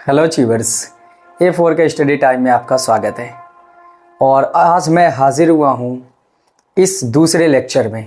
Hello achievers, A4 के study time में आपका स्वागत है। और आज मैं हाजिर हुआ हूँ इस दूसरे लेक्चर में।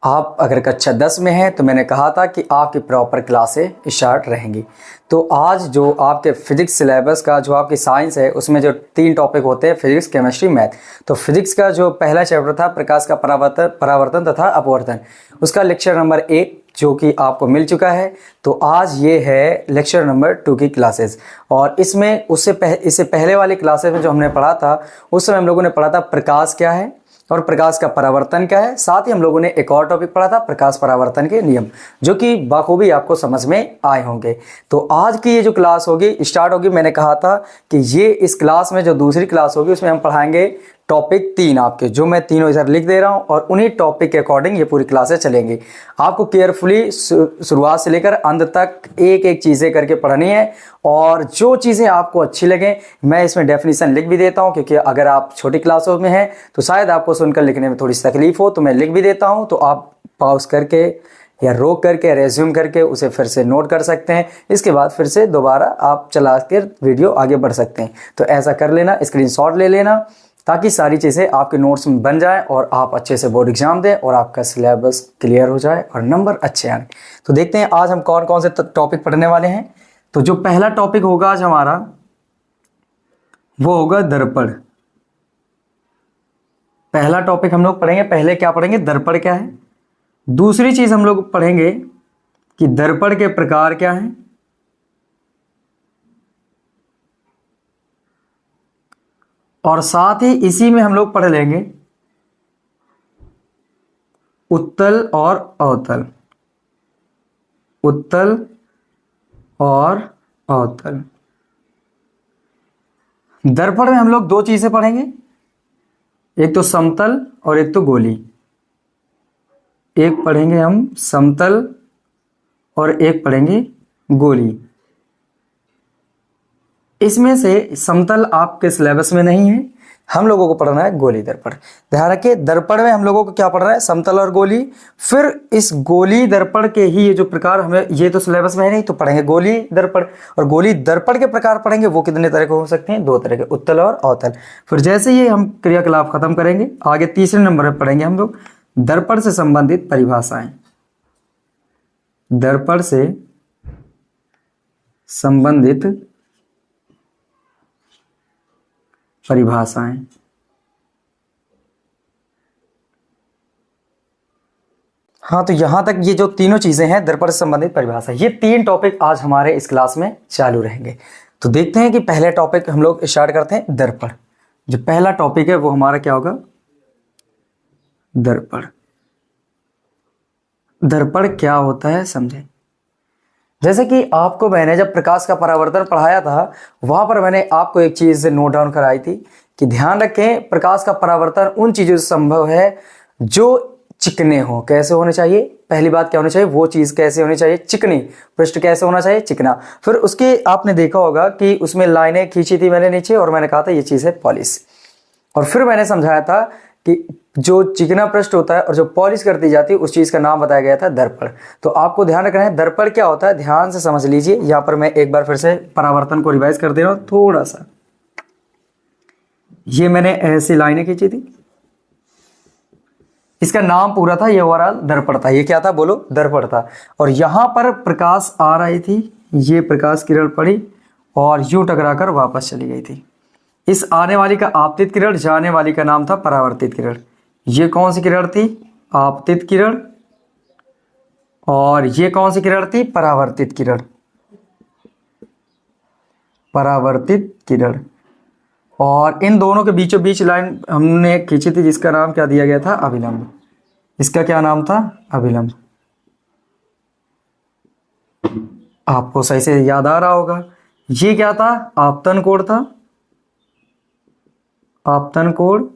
आप अगर कक्षा 10 में हैं तो मैंने कहा था कि आपकी प्रॉपर क्लासें स्टार्ट रहेंगी। तो आज जो आपके फिजिक्स सिलेबस का जो आपकी साइंस है उसमें जो 3 टॉपिक होते हैं, फिजिक्स, केमिस्ट्री, मैथ। तो फिजिक्स का जो पहला चैप्टर था प्रकाश का परावर्तन तथा अपवर्तन, उसका लेक्चर नंबर 1 जो कि आपको मिल चुका है। तो आज ये है लेक्चर नंबर 2 की क्लासेस। और इसमें इससे पहले वाली क्लासेस में जो हमने पढ़ा था उस समय हम लोगों ने पढ़ा था प्रकाश क्या है और प्रकाश का परावर्तन क्या है। साथ ही हम लोगों ने एक और टॉपिक पढ़ा था प्रकाश परावर्तन के नियम, जो कि बाखूबी आपको समझ में आए होंगे। तो आज की ये जो क्लास होगी स्टार्ट होगी, मैंने कहा था कि ये इस क्लास में जो दूसरी क्लास होगी उसमें हम पढ़ाएंगे टॉपिक 3 आपके, जो मैं तीनों इधर लिख दे रहा हूं और उन्हीं टॉपिक के अकॉर्डिंग ये पूरी क्लासेस चलेंगी। आपको केयरफुली शुरुआत से लेकर अंत तक एक एक चीज़ें करके पढ़नी है। और जो चीज़ें आपको अच्छी लगें मैं इसमें डेफिनेशन लिख भी देता हूं, क्योंकि अगर आप छोटी क्लासों में हैं तो शायद आपको सुनकर लिखने में थोड़ी सी तकलीफ हो, तो मैं लिख भी देता हूं। तो आप पॉज करके या रोक करके रेज्यूम करके उसे फिर से नोट कर सकते हैं। इसके बाद फिर से दोबारा आप चला कर वीडियो आगे बढ़ सकते हैं। तो ऐसा कर लेना, स्क्रीनशॉट ले लेना, ताकि सारी चीज़ें आपके नोट्स में बन जाए और आप अच्छे से बोर्ड एग्जाम दें और आपका सिलेबस क्लियर हो जाए और नंबर अच्छे आए। तो देखते हैं आज हम कौन कौन से टॉपिक पढ़ने वाले हैं। तो जो पहला टॉपिक होगा आज हमारा वो होगा दर्पण। पहला टॉपिक हम लोग पढ़ेंगे, पहले क्या पढ़ेंगे, दर्पण क्या है। दूसरी चीज हम लोग पढ़ेंगे कि दर्पण के प्रकार क्या हैं। और साथ ही इसी में हम लोग पढ़ लेंगे उत्तल और अवतल, उत्तल और अवतल। दर्पण में हम लोग 2 चीजें पढ़ेंगे, एक तो समतल और एक तो गोली। एक पढ़ेंगे हम समतल और एक पढ़ेंगे गोली। इसमें से समतल आपके सिलेबस में नहीं है, हम लोगों को पढ़ना है गोली दर्पण। ध्यान रखिए, दर्पण में हम लोगों को क्या पढ़ना है, समतल और गोली। फिर इस गोली दर्पण के ही ये जो प्रकार, हमें ये तो सिलेबस में है नहीं, तो पढ़ेंगे गोली दर्पण। और गोली दर्पण के प्रकार पढ़ेंगे, वो कितने तरह के हो सकते हैं, 2 तरह के, उत्तल और अवतल। फिर जैसे ही हम क्रियाकलाप खत्म करेंगे आगे तीसरे नंबर पर पढ़ेंगे हम लोग दर्पण से संबंधित परिभाषाएं। दर्पण से संबंधित परिभाषाएं। हाँ, तो यहां तक ये जो तीनों चीजें हैं दर्पण से संबंधित परिभाषा, ये 3 टॉपिक आज हमारे इस क्लास में चालू रहेंगे। तो देखते हैं कि पहले टॉपिक हम लोग स्टार्ट करते हैं दर्पण। जो पहला टॉपिक है वो हमारा क्या होगा, दर्पण। दर्पण क्या होता है समझें। जैसे कि आपको मैंने जब प्रकाश का परावर्तन पढ़ाया था वहां पर मैंने आपको एक चीज नोट डाउन कराई थी कि ध्यान रखें प्रकाश का परावर्तन उन चीजों से संभव है जो चिकने हो। कैसे होने चाहिए, पहली बात क्या होनी चाहिए, वो चीज कैसे होनी चाहिए, चिकनी। पृष्ठ कैसे होना चाहिए, चिकना। फिर उसके आपने देखा होगा कि उसमें लाइनें खींची थी मैंने नीचे और मैंने कहा था ये चीज है पॉलिश। और फिर मैंने समझाया था कि जो चिकना पृष्ठ होता है और जो पॉलिश कर दी जाती है उस चीज का नाम बताया गया था दर्पण। तो आपको ध्यान रखना है दर्पण क्या होता है, ध्यान से समझ लीजिए। यहां पर मैं एक बार फिर से परावर्तन को रिवाइज कर दे रहा हूं थोड़ा सा। ये मैंने ऐसी लाइनें खींची थी, इसका नाम पूरा था, ये ओवरऑल दर्पण था। ये क्या था बोलो, दर्पण था। और यहां पर प्रकाश आ रही थी, ये प्रकाश किरण पड़ी और यूं टकराकर वापस चली गई थी। इस आने वाली का आपतित किरण, जाने वाली का नाम था परावर्तित किरण। ये कौन सी किरण थी, आपतित किरण। और ये कौन सी किरण थी, परावर्तित किरण, परावर्तित किरण। और इन दोनों के बीचों बीच लाइन हमने खींची थी जिसका नाम क्या दिया गया था, अभिलंब। इसका क्या नाम था, अभिलंब। आपको सही से याद आ रहा होगा। ये क्या था, आपतन कोण था, आपतन कोण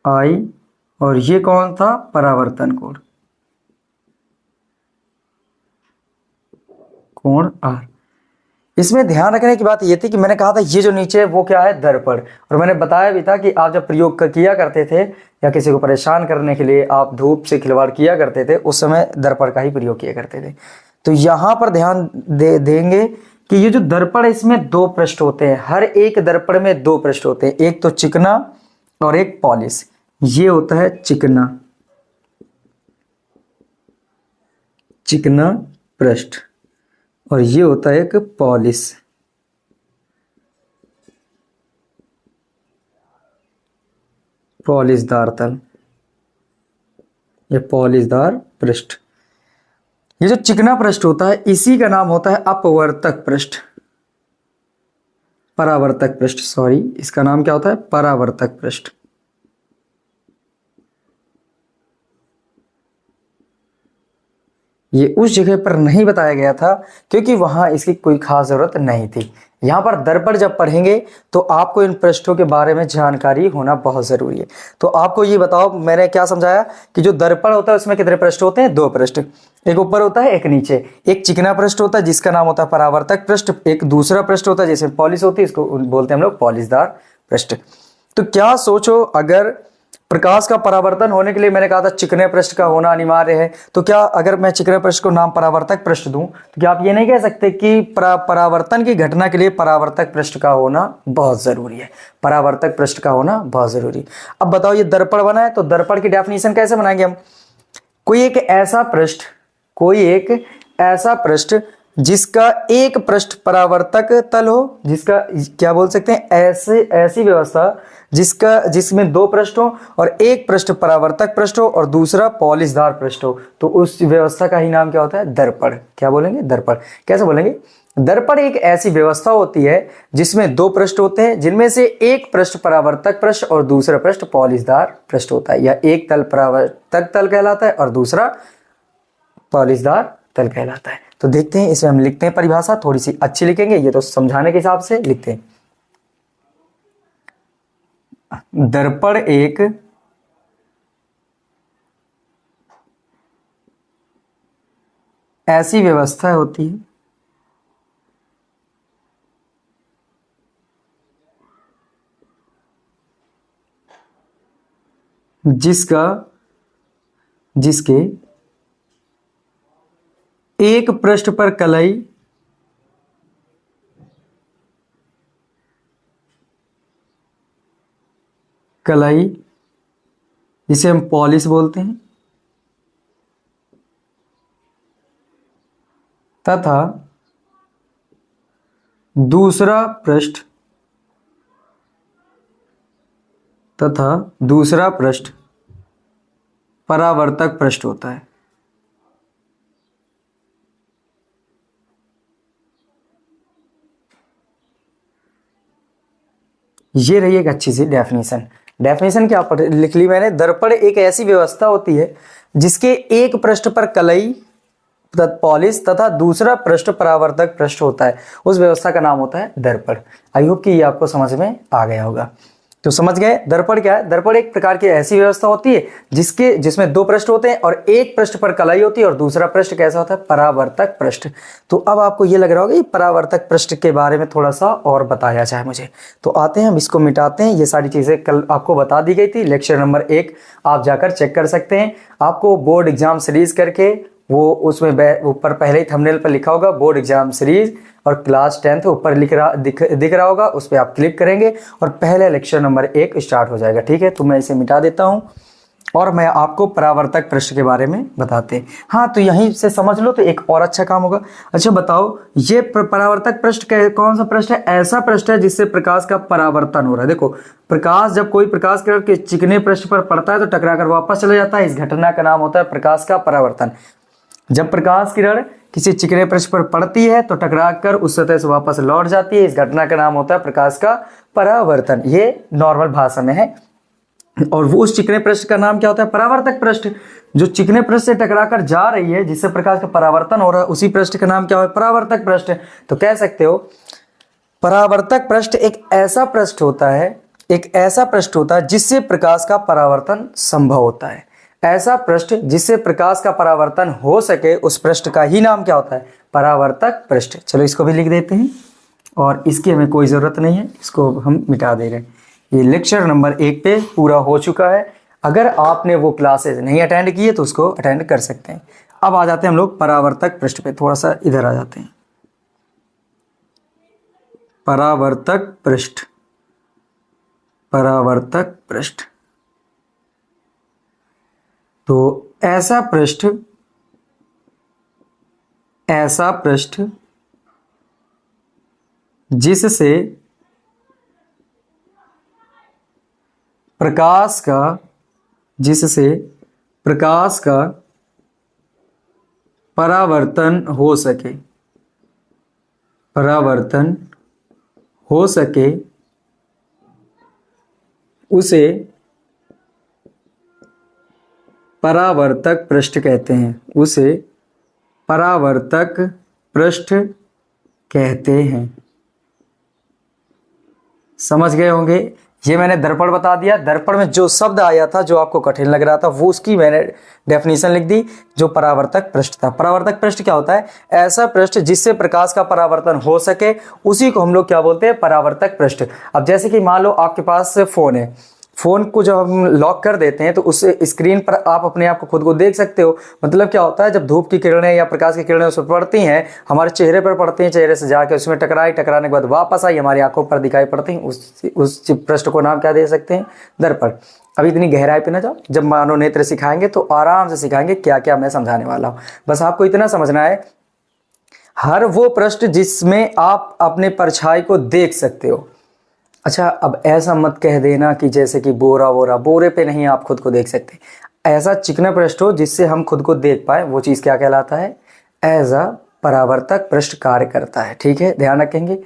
आई। और ये कौन था, परावर्तन कोण, कोण आर। इसमें ध्यान रखने की बात ये थी कि मैंने कहा था ये जो नीचे वो क्या है, दर्पण। और मैंने बताया भी था कि आप जब प्रयोग किया करते थे या किसी को परेशान करने के लिए आप धूप से खिलवाड़ किया करते थे उस समय दर्पण का ही प्रयोग किया करते थे। तो यहां पर ध्यान देंगे कि ये जो दर्पण है इसमें दो पृष्ठ होते हैं, हर एक दर्पण में दो पृष्ठ होते हैं, एक तो चिकना और एक पॉलिश। ये होता है चिकना, चिकना पृष्ठ, और ये होता है एक पॉलिश, पॉलिशदार तल, ये पॉलिशदार पृष्ठ। ये जो चिकना पृष्ठ होता है इसी का नाम होता है अपवर्तक पृष्ठ, परावर्तक पृष्ठ, सॉरी, इसका नाम क्या होता है? परावर्तक पृष्ठ। ये उस जगह पर नहीं बताया गया था क्योंकि वहां इसकी कोई खास जरूरत नहीं थी। यहाँ पर दर्पण जब पढ़ेंगे तो आपको इन पृष्ठों के बारे में जानकारी होना बहुत जरूरी है। तो आपको ये बताओ, मैंने क्या समझाया कि जो दर्पण होता है उसमें कितने पृष्ठ होते हैं? दो पृष्ठ, एक ऊपर होता है एक नीचे। एक चिकना पृष्ठ होता है जिसका नाम होता है परावर्तक पृष्ठ, एक दूसरा पृष्ठ होता है जिसमें पॉलिश होती है, इसको बोलते हैं हम लोग पॉलिशदार पृष्ठ। तो क्या सोचो, अगर प्रकाश का परावर्तन होने के लिए मैंने कहा था चिकने पृष्ठ का होना अनिवार्य है, तो क्या अगर मैं चिकने पृष्ठ को नाम परावर्तक पृष्ठ दूं तो क्या आप ये नहीं कह सकते कि परावर्तन की घटना के लिए परावर्तक पृष्ठ का होना बहुत जरूरी है? परावर्तक पृष्ठ का होना बहुत जरूरी है। अब बताओ, ये दर्पण बना है तो दर्पण की डेफिनेशन कैसे बनाएंगे हम? कोई एक ऐसा पृष्ठ जिसका एक पृष्ठ परावर्तक तल हो, जिसका क्या बोल सकते हैं, ऐसी व्यवस्था जिसमें दो पृष्ठ हो और एक पृष्ठ परावर्तक पृष्ठ हो और दूसरा पॉलिशदार पृष्ठ हो, तो उस व्यवस्था का ही नाम क्या होता है? दर्पण। क्या बोलेंगे? दर्पण। कैसे बोलेंगे? दर्पण एक ऐसी व्यवस्था होती है जिसमें दो पृष्ठ होते हैं, जिनमें से एक पृष्ठ परावर्तक पृष्ठ और दूसरा पृष्ठ पॉलिशदार पृष्ठ होता है, या एक तल परावर्तक तल कहलाता है और दूसरा पॉलिशदार तल कहलाता है। तो देखते हैं, इसमें हम लिखते हैं परिभाषा, थोड़ी सी अच्छी लिखेंगे, ये तो समझाने के हिसाब से लिखते हैं। दर्पण एक ऐसी व्यवस्था होती है जिसके एक पृष्ठ पर कलाई जिसे हम पॉलिश बोलते हैं, तथा दूसरा पृष्ठ परावर्तक पृष्ठ होता है। ये रही एक अच्छी सी डेफिनेशन क्या लिख ली मैंने? दर्पण एक ऐसी व्यवस्था होती है जिसके एक पृष्ठ पर कलई पॉलिश तथा दूसरा पृष्ठ परावर्तक पृष्ठ होता है, उस व्यवस्था का नाम होता है दर्पण। आई होप कि ये आपको समझ में आ गया होगा। तो समझ गए दर्पण क्या है? दर्पण एक प्रकार की ऐसी व्यवस्था होती है जिसमें दो पृष्ठ होते हैं और एक पृष्ठ पर कलाई होती है और दूसरा पृष्ठ कैसा होता है? परावर्तक पृष्ठ। तो अब आपको ये लग रहा होगा कि परावर्तक पृष्ठ के बारे में थोड़ा सा और बताया जाए मुझे। तो आते हैं, हम इसको मिटाते हैं। ये सारी चीजें कल आपको बता दी गई थी, लेक्चर नंबर 1 आप जाकर चेक कर सकते हैं। आपको बोर्ड एग्जाम सीरीज करके वो उसमें ऊपर पहले ही थंबनेल पर लिखा होगा बोर्ड एग्जाम सीरीज, और क्लास 10th ऊपर दिख रहा होगा, उस पर आप क्लिक करेंगे और पहले लेक्चर नंबर 1 स्टार्ट हो जाएगा। ठीक है, तो मैं इसे मिटा देता हूं और मैं आपको परावर्तक पृष्ठ के बारे में बताते हैं। हाँ, तो यहीं से समझ लो तो एक और अच्छा काम होगा। अच्छा बताओ, ये परावर्तक पृष्ठ कौन सा पृष्ठ है? ऐसा पृष्ठ है जिससे प्रकाश का परावर्तन हो रहा है। देखो, प्रकाश जब कोई प्रकाश किरण के चिकने पृष्ठ पर पड़ता है तो टकराकर वापस चला जाता है, इस घटना का नाम होता है प्रकाश का परावर्तन। जब प्रकाश किरण किसी चिकने पृष्ठ पर पड़ती है तो टकराकर उस सतह से वापस लौट जाती है, इस घटना का नाम होता है प्रकाश का परावर्तन। ये नॉर्मल भाषा में है। और वो उस चिकने पृष्ठ का नाम क्या होता है? परावर्तक पृष्ठ। जो चिकने पृष्ठ से टकराकर जा रही है, जिससे प्रकाश का परावर्तन हो रहा है, उसी पृष्ठ का नाम क्या है? परावर्तक पृष्ठ। तो कह सकते हो परावर्तक पृष्ठ एक ऐसा पृष्ठ होता है जिससे प्रकाश का परावर्तन संभव होता है। ऐसा पृष्ठ जिससे प्रकाश का परावर्तन हो सके, उस पृष्ठ का ही नाम क्या होता है? परावर्तक पृष्ठ। चलो इसको भी लिख देते हैं, और इसकी हमें कोई ज़रूरत नहीं है, इसको हम मिटा दे रहे हैं। ये लेक्चर नंबर 1 पे पूरा हो चुका है। अगर आपने वो क्लासेज नहीं अटेंड किए तो उसको अटेंड कर सकते हैं। अब आ जाते हैं हम लोग परावर्तक पृष्ठ पे, थोड़ा सा इधर आ जाते हैं। परावर्तक पृष्ठ, परावर्तक पृष्ठ। तो ऐसा पृष्ठ, ऐसा पृष्ठ जिससे प्रकाश का, जिससे प्रकाश का परावर्तन हो सके, परावर्तन हो सके, उसे परावर्तक पृष्ठ कहते हैं, उसे परावर्तक पृष्ठ कहते हैं। समझ गए होंगे। ये मैंने दर्पण बता दिया। दर्पण में जो शब्द आया था, जो आपको कठिन लग रहा था, वो उसकी मैंने डेफिनेशन लिख दी, जो परावर्तक पृष्ठ था। परावर्तक पृष्ठ क्या होता है? ऐसा पृष्ठ जिससे प्रकाश का परावर्तन हो सके, उसी को हम लोग क्या बोलते हैं? परावर्तक पृष्ठ। अब जैसे कि मान लो आपके पास फोन है, फोन को जब हम लॉक कर देते हैं तो उस स्क्रीन पर आप अपने आप को खुद को देख सकते हो। मतलब क्या होता है, जब धूप की किरणें या प्रकाश की किरणें उस पर पड़ती हैं, हमारे चेहरे पर पड़ती हैं, चेहरे से जाकर उसमें टकराई, टकराने के बाद वापस आई हमारी आंखों पर दिखाई पड़ती हैं, उस पृष्ठ को नाम क्या दे सकते हैं? दर्पण। अभी इतनी गहराई पे ना जाओ, जब मानव नेत्र सिखाएंगे तो आराम से सिखाएंगे क्या क्या मैं समझाने वाला हूँ। बस आपको इतना समझना है, हर वो पृष्ठ जिसमें आप अपने परछाई को देख सकते हो। अच्छा, अब ऐसा मत कह देना कि जैसे कि बोरा वोरा, बोरे पे नहीं आप खुद को देख सकते। ऐसा चिकना पृष्ठ हो जिससे हम खुद को देख पाए, वो चीज़ क्या कहलाता है? एज अ परावर्तक पृष्ठ कार्य करता है। ठीक है, ध्यान रखेंगे।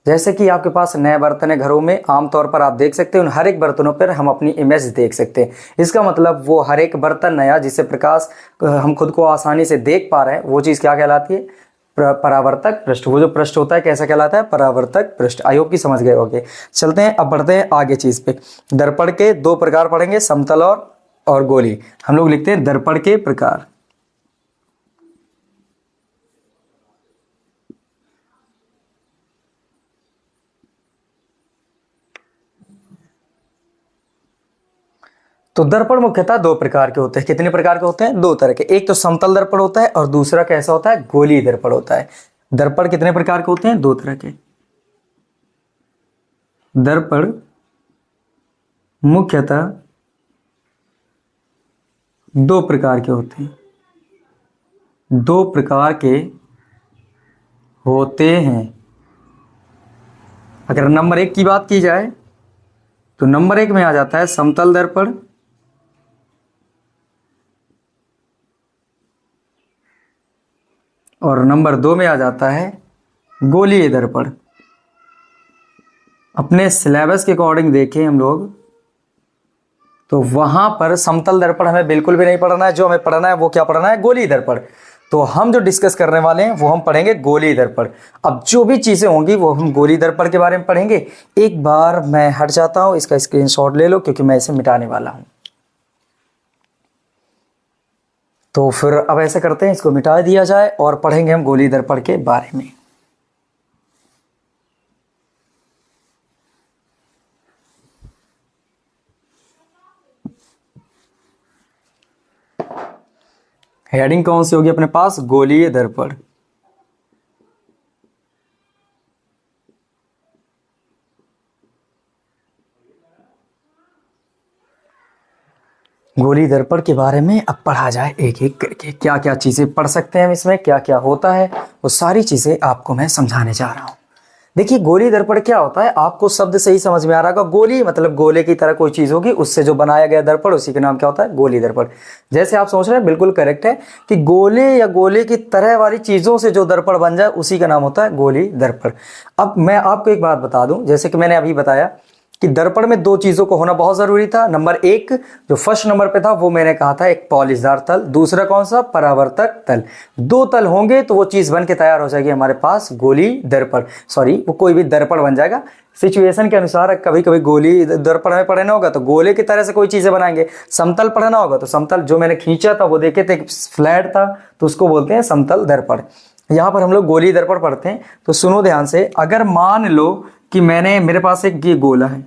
जैसे कि आपके पास नए बर्तन है घरों में, आमतौर पर आप देख सकते हैं उन हर एक बर्तनों पर हम अपनी इमेज देख सकते हैं। इसका मतलब वो हर एक बर्तन नया जिससे प्रकाश हम खुद को आसानी से देख पा रहे हैं, वो चीज़ क्या कहलाती है? परावर्तक पृष्ठ। वो जो पृष्ठ होता है कैसा कहलाता है? परावर्तक पृष्ठ। आई होप कि समझ गए होंगे। चलते हैं, अब बढ़ते हैं आगे चीज पे। दर्पण के दो प्रकार पढ़ेंगे, समतल और गोली। हम लोग लिखते हैं दर्पण के प्रकार। तो दर्पण मुख्यतः दो प्रकार के होते हैं। कितने प्रकार के होते हैं? दो तरह के। एक तो समतल दर्पण होता है और दूसरा कैसा होता है? गोलीय दर्पण होता है। दर्पण कितने प्रकार के होते हैं? दो तरह के। दर्पण मुख्यतः दो प्रकार के होते हैं, दो प्रकार के होते हैं। अगर नंबर एक की बात की जाए तो नंबर एक में आ जाता है समतल दर्पण, और नंबर दो में आ जाता है गोलीय दर्पण। अपने सिलेबस के अकॉर्डिंग देखें हम लोग तो वहां पर समतल दर्पण हमें बिल्कुल भी नहीं पढ़ना है। जो हमें पढ़ना है वो क्या पढ़ना है? गोलीय दर्पण। तो हम जो डिस्कस करने वाले हैं वो हम पढ़ेंगे गोलीय दर्पण। अब जो भी चीजें होंगी वो हम गोलीय दर्पण के बारे में पढ़ेंगे। एक बार मैं हट जाता हूं, इसका स्क्रीनशॉट ले लो क्योंकि मैं इसे मिटाने वाला हूं। तो फिर अब ऐसा करते हैं, इसको मिटा दिया जाए और पढ़ेंगे हम गोलीय दर्पण के बारे में। हेडिंग कौन सी होगी अपने पास? गोलीय दर्पण। गोलीय दर्पण के बारे में अब पढ़ा जाए एक एक करके। क्या क्या चीजें पढ़ सकते हैं हम इसमें, क्या क्या होता है, वो सारी चीजें आपको मैं समझाने जा रहा हूं। देखिए, गोलीय दर्पण क्या होता है, आपको शब्द से ही समझ में आ रहा होगा। गोली मतलब गोले की तरह कोई चीज होगी, उससे जो बनाया गया दर्पण, उसी का नाम क्या होता है? गोलीय दर्पण। जैसे आप सोच रहे हैं, बिल्कुल करेक्ट है कि गोले या गोले की तरह वाली चीजों से जो दर्पण बन जाए उसी का नाम होता है गोलीय दर्पण। अब मैं आपको एक बात बता दूं, जैसे कि मैंने अभी बताया कि दर्पण में दो चीजों को होना बहुत जरूरी था। नंबर एक जो फर्स्ट नंबर पे था वो मैंने कहा था एक पॉलिशदार तल, दूसरा कौन सा? परावर्तक तल। दो तल होंगे तो वो चीज बन के तैयार हो जाएगी हमारे पास गोलीय दर्पण। सॉरी, वो कोई भी दर्पण बन जाएगा सिचुएशन के अनुसार। कभी कभी गोली दर्पण में पढ़ना होगा तो गोले की तरह से कोई चीजें बनाएंगे। समतल पढ़ना होगा तो समतल, जो मैंने खींचा था वो देखे थे फ्लैट था तो उसको बोलते हैं समतल दर्पण। यहाँ पर हम लोग गोलीय दर्पण पढ़ते हैं। तो सुनो ध्यान से, अगर मान लो कि मेरे पास एक ये गोला है,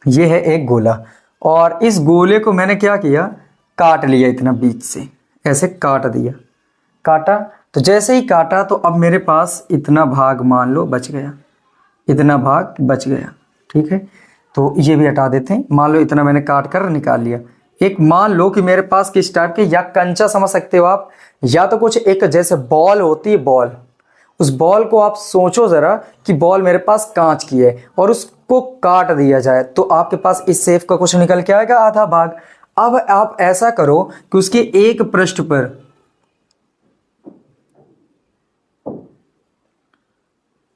ये है एक गोला, और इस गोले को मैंने क्या किया? काट लिया इतना बीच से, ऐसे काट दिया। काटा, तो जैसे ही काटा तो अब मेरे पास इतना भाग मान लो बच गया, इतना भाग बच गया, ठीक है। तो ये भी हटा देते हैं, मान लो इतना मैंने काट कर निकाल लिया। एक मान लो कि मेरे पास किस टाइप के, या कंचा समझ सकते हो आप, या तो कुछ एक जैसे बॉल होती है, बॉल, उस बॉल को आप सोचो जरा कि बॉल मेरे पास कांच की है और उसको काट दिया जाए तो आपके पास इस शेप का कुछ निकल के आएगा, आधा भाग। अब आप ऐसा करो कि उसके एक पृष्ठ पर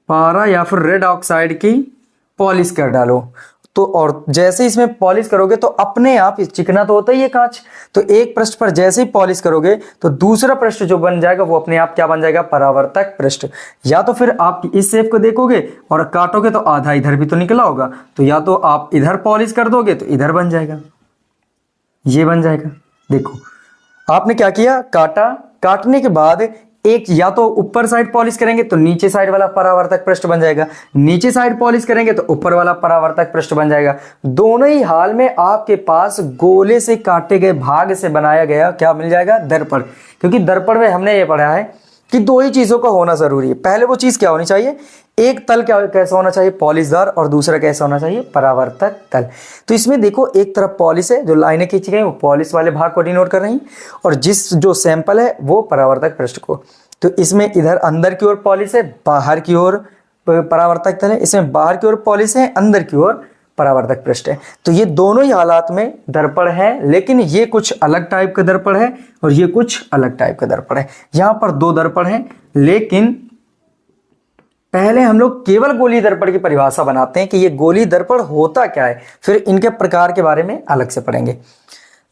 पारा या फिर रेड ऑक्साइड की पॉलिश कर डालो। तो और जैसे इसमें पॉलिश करोगे तो अपने आप, चिकना तो होता ही है कांच, तो एक पृष्ठ पर जैसे ही पॉलिश करोगे तो दूसरा पृष्ठ जो बन जाएगा वो अपने आप क्या बन जाएगा, परावर्तक पृष्ठ। या तो फिर आप इस शेप को देखोगे और काटोगे तो आधा इधर भी तो निकला होगा, तो या तो आप इधर पॉलिश कर दोगे तो इधर बन जाएगा, ये बन जाएगा। देखो आपने क्या किया, काटा, काटने के बाद एक या तो ऊपर साइड पॉलिश करेंगे तो नीचे साइड वाला परावर्तक पृष्ठ बन जाएगा, नीचे साइड पॉलिश करेंगे तो ऊपर वाला परावर्तक पृष्ठ बन जाएगा। दोनों ही हाल में आपके पास गोले से काटे गए भाग से बनाया गया क्या मिल जाएगा, दर्पण। क्योंकि दर्पण में हमने ये पढ़ा है कि दो ही चीजों का होना जरूरी है। पहले वो चीज क्या होनी चाहिए, एक तल क्या कैसा होना चाहिए, पॉलिशदार, और दूसरा कैसा होना चाहिए, परावर्तक तल। तो इसमें देखो एक तरफ पॉलिश है, जो लाइनें खींची गई वो पॉलिश वाले भाग को डिनोट कर रही, और जिस जो सैंपल है वो परावर्तक पृष्ठ को। तो इसमें इधर अंदर की ओर पॉलिश है, बाहर की ओर परावर्तक तल है, इसमें बाहर की ओर पॉलिश है, अंदर की ओर परावर्तक पृष्ठ है। तो ये दोनों ही हालात में दर्पण है, लेकिन ये कुछ अलग टाइप का दर्पण है और ये कुछ अलग टाइप का दर्पण है। यहां पर दो दर्पण है, लेकिन पहले हम लोग केवल गोलीय दर्पण की परिभाषा बनाते हैं कि ये गोलीय दर्पण होता क्या है, फिर इनके प्रकार के बारे में अलग से पढ़ेंगे।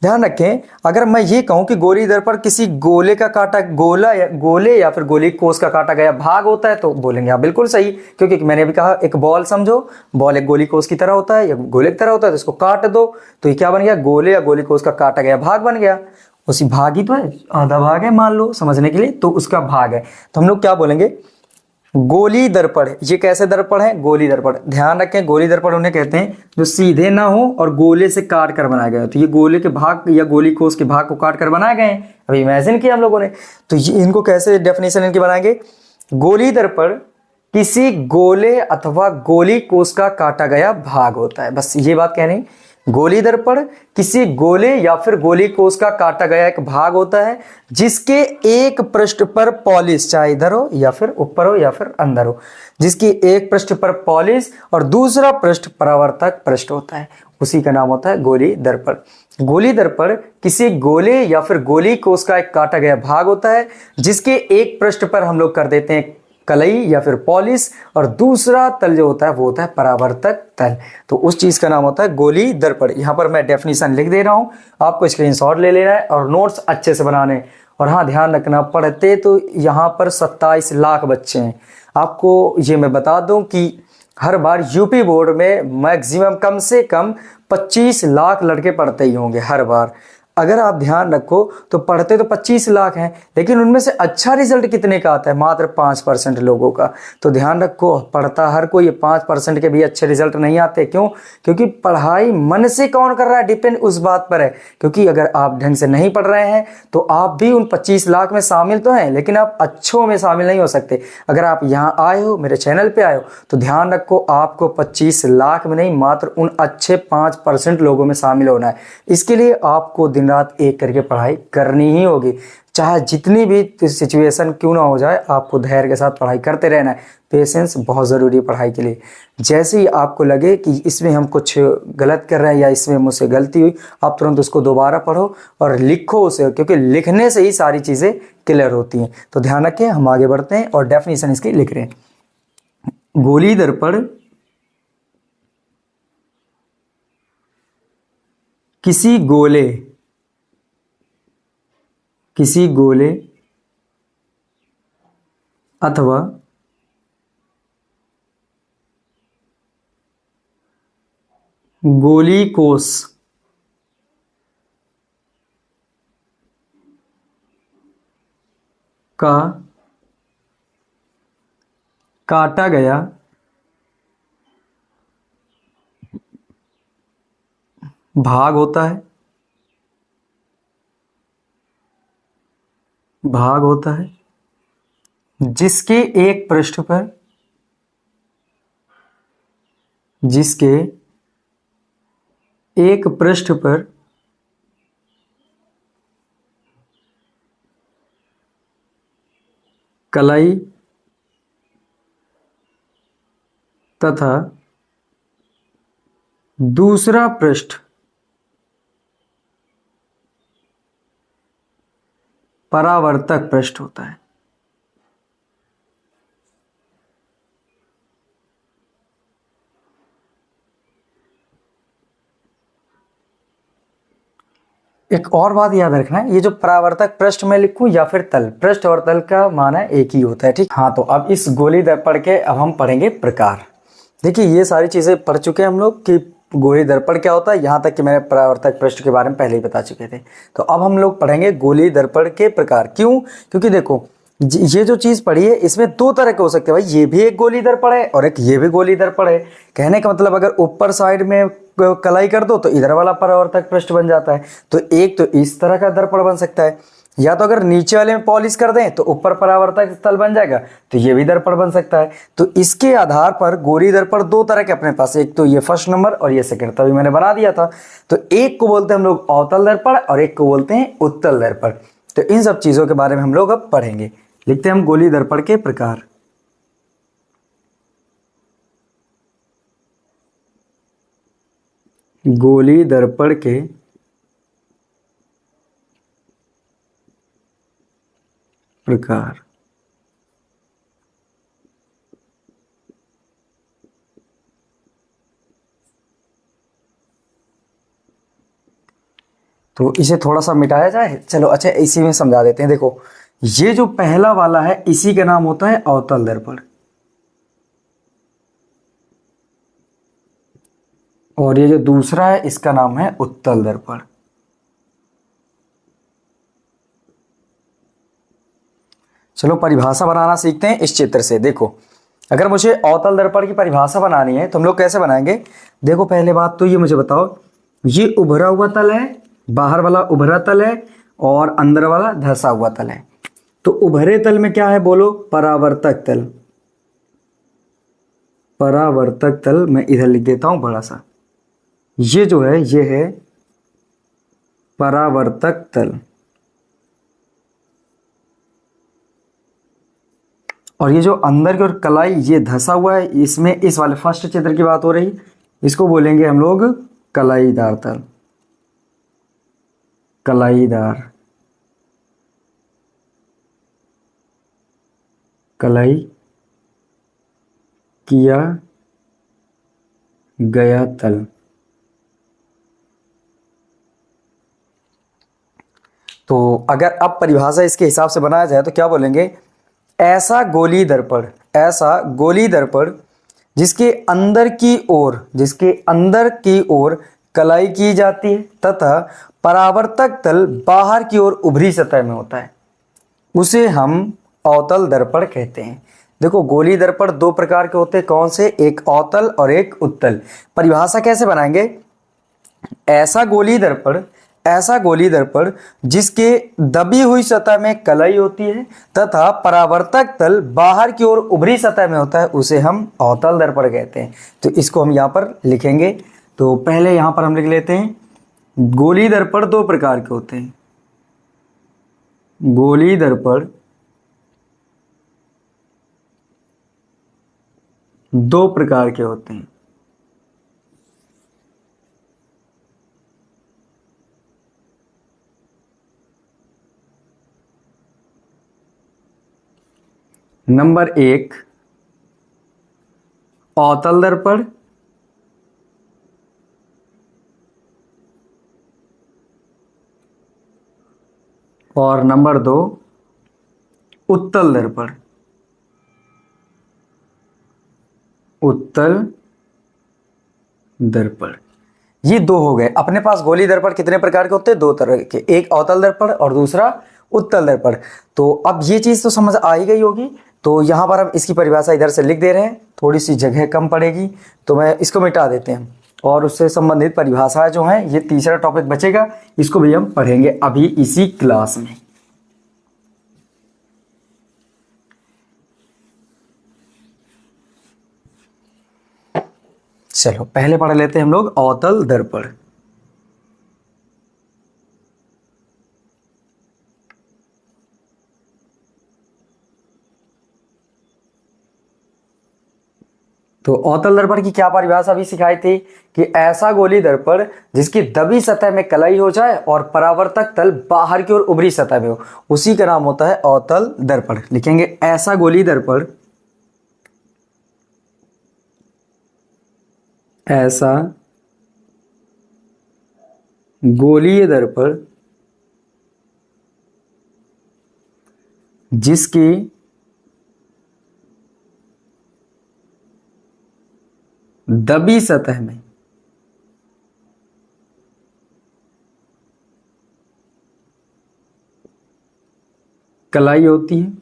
ध्यान रखें, अगर मैं ये कहूं कि गोलीय दर्पण किसी गोले का काटा गोले या फिर गोलीय कोष का काटा गया भाग होता है, तो बोलेंगे आप बिल्कुल सही, क्योंकि मैंने भी कहा एक बॉल समझो, बॉल एक गोलीय कोष की तरह होता है या गोले की तरह होता है, तो इसको काट दो तो ये क्या बन गया, गोले या गोलीय कोष का काटा गया भाग बन गया। उसी भाग ही तो है, आधा भाग है मान लो समझने के लिए, तो उसका भाग है। तो हम लोग क्या बोलेंगे, गोली दर्पण। ये कैसे दर्पण है, गोली दर्पण। ध्यान रखें, गोली दर्पण उन्हें कहते हैं जो सीधे ना हो और गोले से काट कर बनाए गए। तो ये गोले के भाग या गोली कोष के भाग को काट कर बनाए गए हैं, अभी इमेजिन किया हम लोगों ने। तो ये इनको कैसे डेफिनेशन इनकी बनाएंगे, गोली दर्पण किसी गोले अथवा गोली कोष का काटा गया भाग होता है, बस ये बात कहनी। गोली दर्पण किसी गोले या फिर गोली कोष का काटा गया एक भाग होता है जिसके एक पृष्ठ पर पॉलिश, चाहे इधर हो या फिर ऊपर हो या फिर अंदर हो, जिसकी एक पृष्ठ पर पॉलिश और दूसरा पृष्ठ परावर्तक पृष्ठ होता है, उसी का नाम होता है गोली दर्पण। गोली दर्पण किसी गोले या फिर गोली कोष का एक काटा गया भाग होता है जिसके एक पृष्ठ पर हम लोग कर देते हैं कलई या फिर पॉलिश, और दूसरा तल जो होता है वो होता है परावर्तक तल। तो उस चीज का नाम होता है गोली दर्पण। यहां पर मैं डेफिनेशन लिख दे रहा हूं, आपको स्क्रीनशॉट ले लेना है और नोट्स अच्छे से बनाने। और हाँ, ध्यान रखना, पढ़ते तो यहां पर 27 लाख बच्चे हैं। आपको ये मैं बता दूं कि हर बार यूपी बोर्ड में मैक्सिमम कम से कम 25 लाख लड़के पढ़ते ही होंगे हर बार। अगर आप ध्यान रखो तो पढ़ते तो 25 लाख हैं, लेकिन उनमें से अच्छा रिजल्ट कितने का आता है, मात्र 5% लोगों का। तो ध्यान रखो, पढ़ता हर कोई, 5% के भी अच्छे रिजल्ट नहीं आते। क्यों? क्योंकि पढ़ाई मन से कौन कर रहा है, डिपेंड उस बात पर है। क्योंकि अगर आप ढंग से नहीं पढ़ रहे हैं तो आप भी उन 25 लाख में शामिल तो हैं, लेकिन आप अच्छों में शामिल नहीं हो सकते। अगर आप यहाँ आए हो, मेरे चैनल पे आए हो, तो ध्यान रखो आपको 25 लाख में नहीं, मात्र उन अच्छे 5% लोगों में शामिल होना है। इसके लिए आपको दिन रात एक करके पढ़ाई करनी ही होगी, चाहे जितनी भी सिचुएशन क्यों ना हो जाए, आपको धैर्य के साथ पढ़ाई करते रहना है। पेशेंस बहुत ज़रूरी है पढ़ाई के लिए। जैसे ही आपको लगे कि इसमें हम कुछ गलत कर रहे हैं या इसमें मुझसे गलती हुई, आप तुरंत उसको दोबारा पढ़ो और लिखो उसे, क्योंकि लिखने से ही सारी चीज़ें क्लियर होती हैं। तो ध्यान रखें, हम आगे बढ़ते हैं और डेफिनेशन इसकी लिख रहे हैं। गोली दर्पण किसी गोले अथवा गोली कोष का काटा गया भाग होता है भाग होता है जिसके एक पृष्ठ पर कलाई तथा दूसरा पृष्ठ परावर्तक पृष्ठ होता है। एक और बात याद रखना है, ये जो परावर्तक पृष्ठ में लिखूं या फिर तल, पृष्ठ और तल का माना एक ही होता है, ठीक। हाँ, तो अब इस गोली दर्पण के अब हम पढ़ेंगे प्रकार। देखिए ये सारी चीजें पढ़ चुके हैं हम लोग कि गोली दर्पण क्या होता है, यहाँ तक कि मैंने परावर्तक पृष्ठ के बारे में पहले ही बता चुके थे। तो अब हम लोग पढ़ेंगे गोली दर्पण के प्रकार। क्यों? क्योंकि देखो ये जो चीज पढ़ी है इसमें दो तरह के हो सकते हैं भाई, ये भी एक गोली दर्पण है और एक ये भी गोली दर्पण है। कहने का मतलब अगर ऊपर साइड में कलाई कर दो तो इधर वाला परावर्तक पृष्ठ बन जाता है, तो एक तो इस तरह का दर्पण बन सकता है, या तो अगर नीचे वाले में पॉलिश कर दें तो ऊपर परावर्तक तल बन जाएगा, तो ये भी दर्पण बन सकता है। तो इसके आधार पर गोली दर्पण दो तरह के अपने पास, एक तो ये फर्स्ट नंबर और ये सेकंड, तभी मैंने बना दिया था। तो एक को बोलते हैं हम लोग अवतल दर्पण और एक को बोलते हैं उत्तल दर्पण। तो इन सब चीजों के बारे में हम लोग अब पढ़ेंगे। लिखते हैं हम गोली दर्पण के प्रकार। गोली दर्पण के प्रकार। तो इसे थोड़ा सा मिटाया जाए, चलो अच्छा इसी में समझा देते हैं। देखो ये जो पहला वाला है इसी का नाम होता है अवतल दर्पण, और ये जो दूसरा है इसका नाम है उत्तल दर्पण। चलो परिभाषा बनाना सीखते हैं इस चित्र से। देखो अगर मुझे अवतल दर्पण की परिभाषा बनानी है तो हम लोग कैसे बनाएंगे? देखो पहले बात तो ये मुझे बताओ, ये उभरा हुआ तल है, बाहर वाला उभरा तल है और अंदर वाला धंसा हुआ तल है। तो उभरे तल में क्या है बोलो? परावर्तक तल। परावर्तक तल मैं इधर लिख देता हूं बड़ा सा, ये जो है ये है परावर्तक तल। और ये जो अंदर की ओर कलाई ये धंसा हुआ है, इसमें इस वाले फर्स्ट चित्र की बात हो रही, इसको बोलेंगे हम लोग कलाईदार तल। कलाईदार, कलाई किया गया तल। तो अगर अब परिभाषा इसके हिसाब से बनाया जाए तो क्या बोलेंगे? ऐसा गोली दर्पण, ऐसा गोली दर्पण जिसके अंदर की ओर कलाई की जाती है तथा परावर्तक तल बाहर की ओर उभरी सतह में होता है, उसे हम अवतल दर्पण कहते हैं। देखो गोली दर्पण दो प्रकार के होते हैं, कौन से? एक अवतल और एक उत्तल। परिभाषा कैसे बनाएंगे? ऐसा गोली दर्पण जिसके दबी हुई सतह में कलाई होती है तथा परावर्तक तल बाहर की ओर उभरी सतह में होता है, उसे हम अवतल दर्पण कहते हैं। तो इसको हम यहाँ पर लिखेंगे। तो पहले यहाँ पर हम लिख लेते हैं, गोली दर्पण दो प्रकार के होते हैं। गोली दर्पण दो प्रकार के होते हैं। नंबर एक अवतल दर्पण, और नंबर दो उत्तल दर्पण। उत्तल दर्पण, ये दो हो गए अपने पास। गोली दर्पण कितने प्रकार के होते हैं? दो तरह के, एक अवतल दर्पण और दूसरा उत्तल दर्पण। तो अब ये चीज तो समझ आ ही गई होगी। तो यहां पर हम इसकी परिभाषा इधर से लिख दे रहे हैं, थोड़ी सी जगह कम पड़ेगी तो मैं इसको मिटा देते हैं, और उससे संबंधित परिभाषाएं जो हैं, ये तीसरा टॉपिक बचेगा, इसको भी हम पढ़ेंगे अभी इसी क्लास में। चलो पहले पढ़ लेते हैं हम लोग अवतल दर्पण। तो अवतल दर्पण की क्या परिभाषा अभी सिखाई थी कि ऐसा गोलीय दर्पण जिसकी दबी सतह में कलई हो जाए और परावर्तक तल बाहर की ओर उभरी सतह में हो, उसी का नाम होता है अवतल दर्पण। लिखेंगे ऐसा गोलीय दर्पण, ऐसा गोलीय दर्पण जिसकी दबी सतह में कलाई होती है,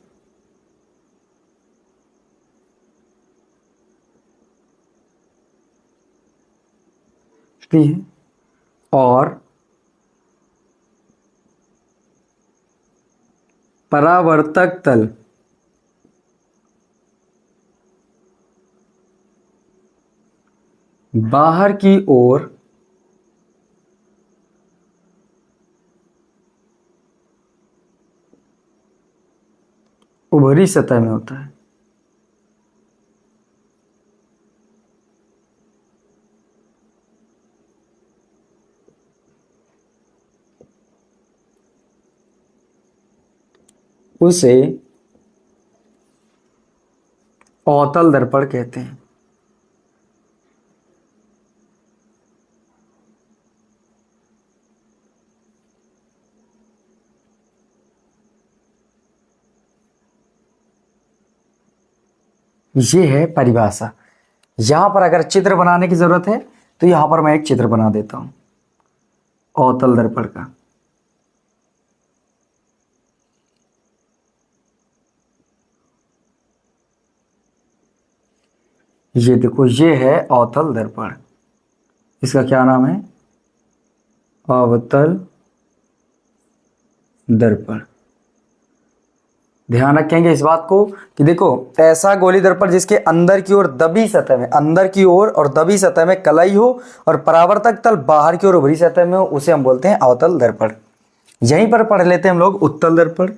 और परावर्तक तल बाहर की ओर उभरी सतह में होता है। उसे अवतल दर्पण कहते हैं। ये है परिभाषा। यहां पर अगर चित्र बनाने की जरूरत है तो यहां पर मैं एक चित्र बना देता हूं अवतल दर्पण का। ये देखो, ये है अवतल दर्पण। इसका क्या नाम है? अवतल दर्पण। ध्यान रखेंगे इस बात को कि देखो, ऐसा गोली दर्पण जिसके अंदर की ओर दबी सतह में, अंदर की ओर और दबी सतह में कलई हो और परावर्तक तल बाहर की ओर उभरी सतह में हो, उसे हम बोलते हैं अवतल दर्पण। यहीं पर पढ़ लेते हैं हम लोग उत्तल दर्पण।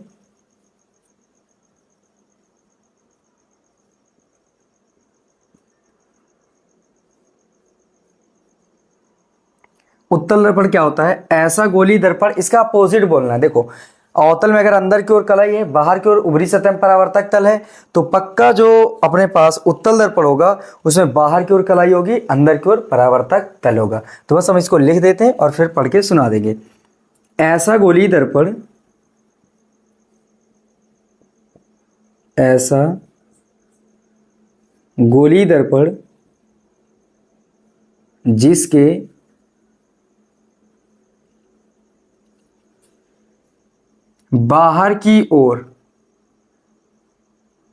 उत्तल दर्पण क्या होता है? ऐसा गोली दर्पण, इसका अपोजिट बोलना है। देखो, अवतल में अगर अंदर की ओर कलाई है, बाहर की ओर उभरी सतह में परावर्तक तल है, तो पक्का जो अपने पास उत्तल दर्पण होगा उसमें बाहर की ओर कलाई होगी, अंदर की ओर परावर्तक तल होगा। तो बस हम इसको लिख देते हैं और फिर पढ़ के सुना देंगे। ऐसा गोली दर्पण, ऐसा गोली दर्पण जिसके बाहर की ओर,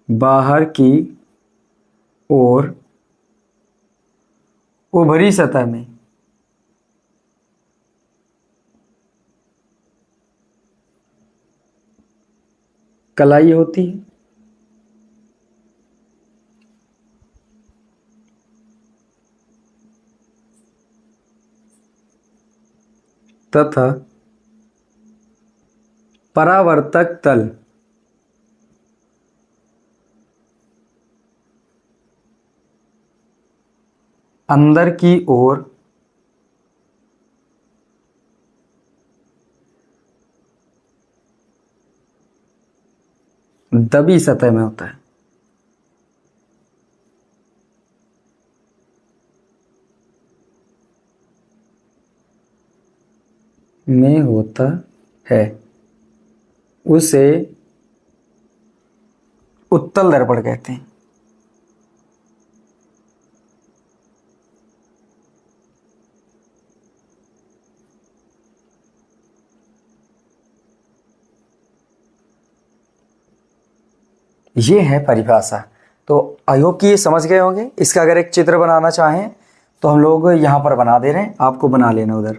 बाहर की ओर उभरी सतह में कलाई होती है, तथा परावर्तक तल अंदर की ओर दबी सतह में होता है। में होता है, उसे उत्तल दर्पण कहते हैं। ये है परिभाषा। तो आई होप कि ये समझ गए होंगे। इसका अगर एक चित्र बनाना चाहें तो हम लोग यहां पर बना दे रहे हैं, आपको बना लेना उधर।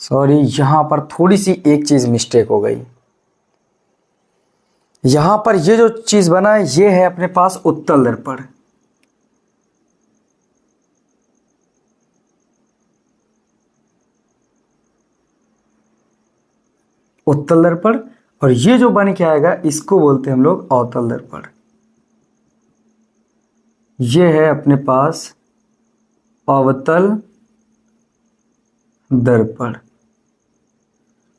सॉरी, यहां पर थोड़ी सी एक चीज मिस्टेक हो गई। यहां पर ये जो चीज बना है ये है अपने पास उत्तल दर्पण। उत्तल दर्पण। और ये जो बन के आएगा इसको बोलते हैं हम लोग अवतल दर्पण। ये है अपने पास अवतल दर्पण।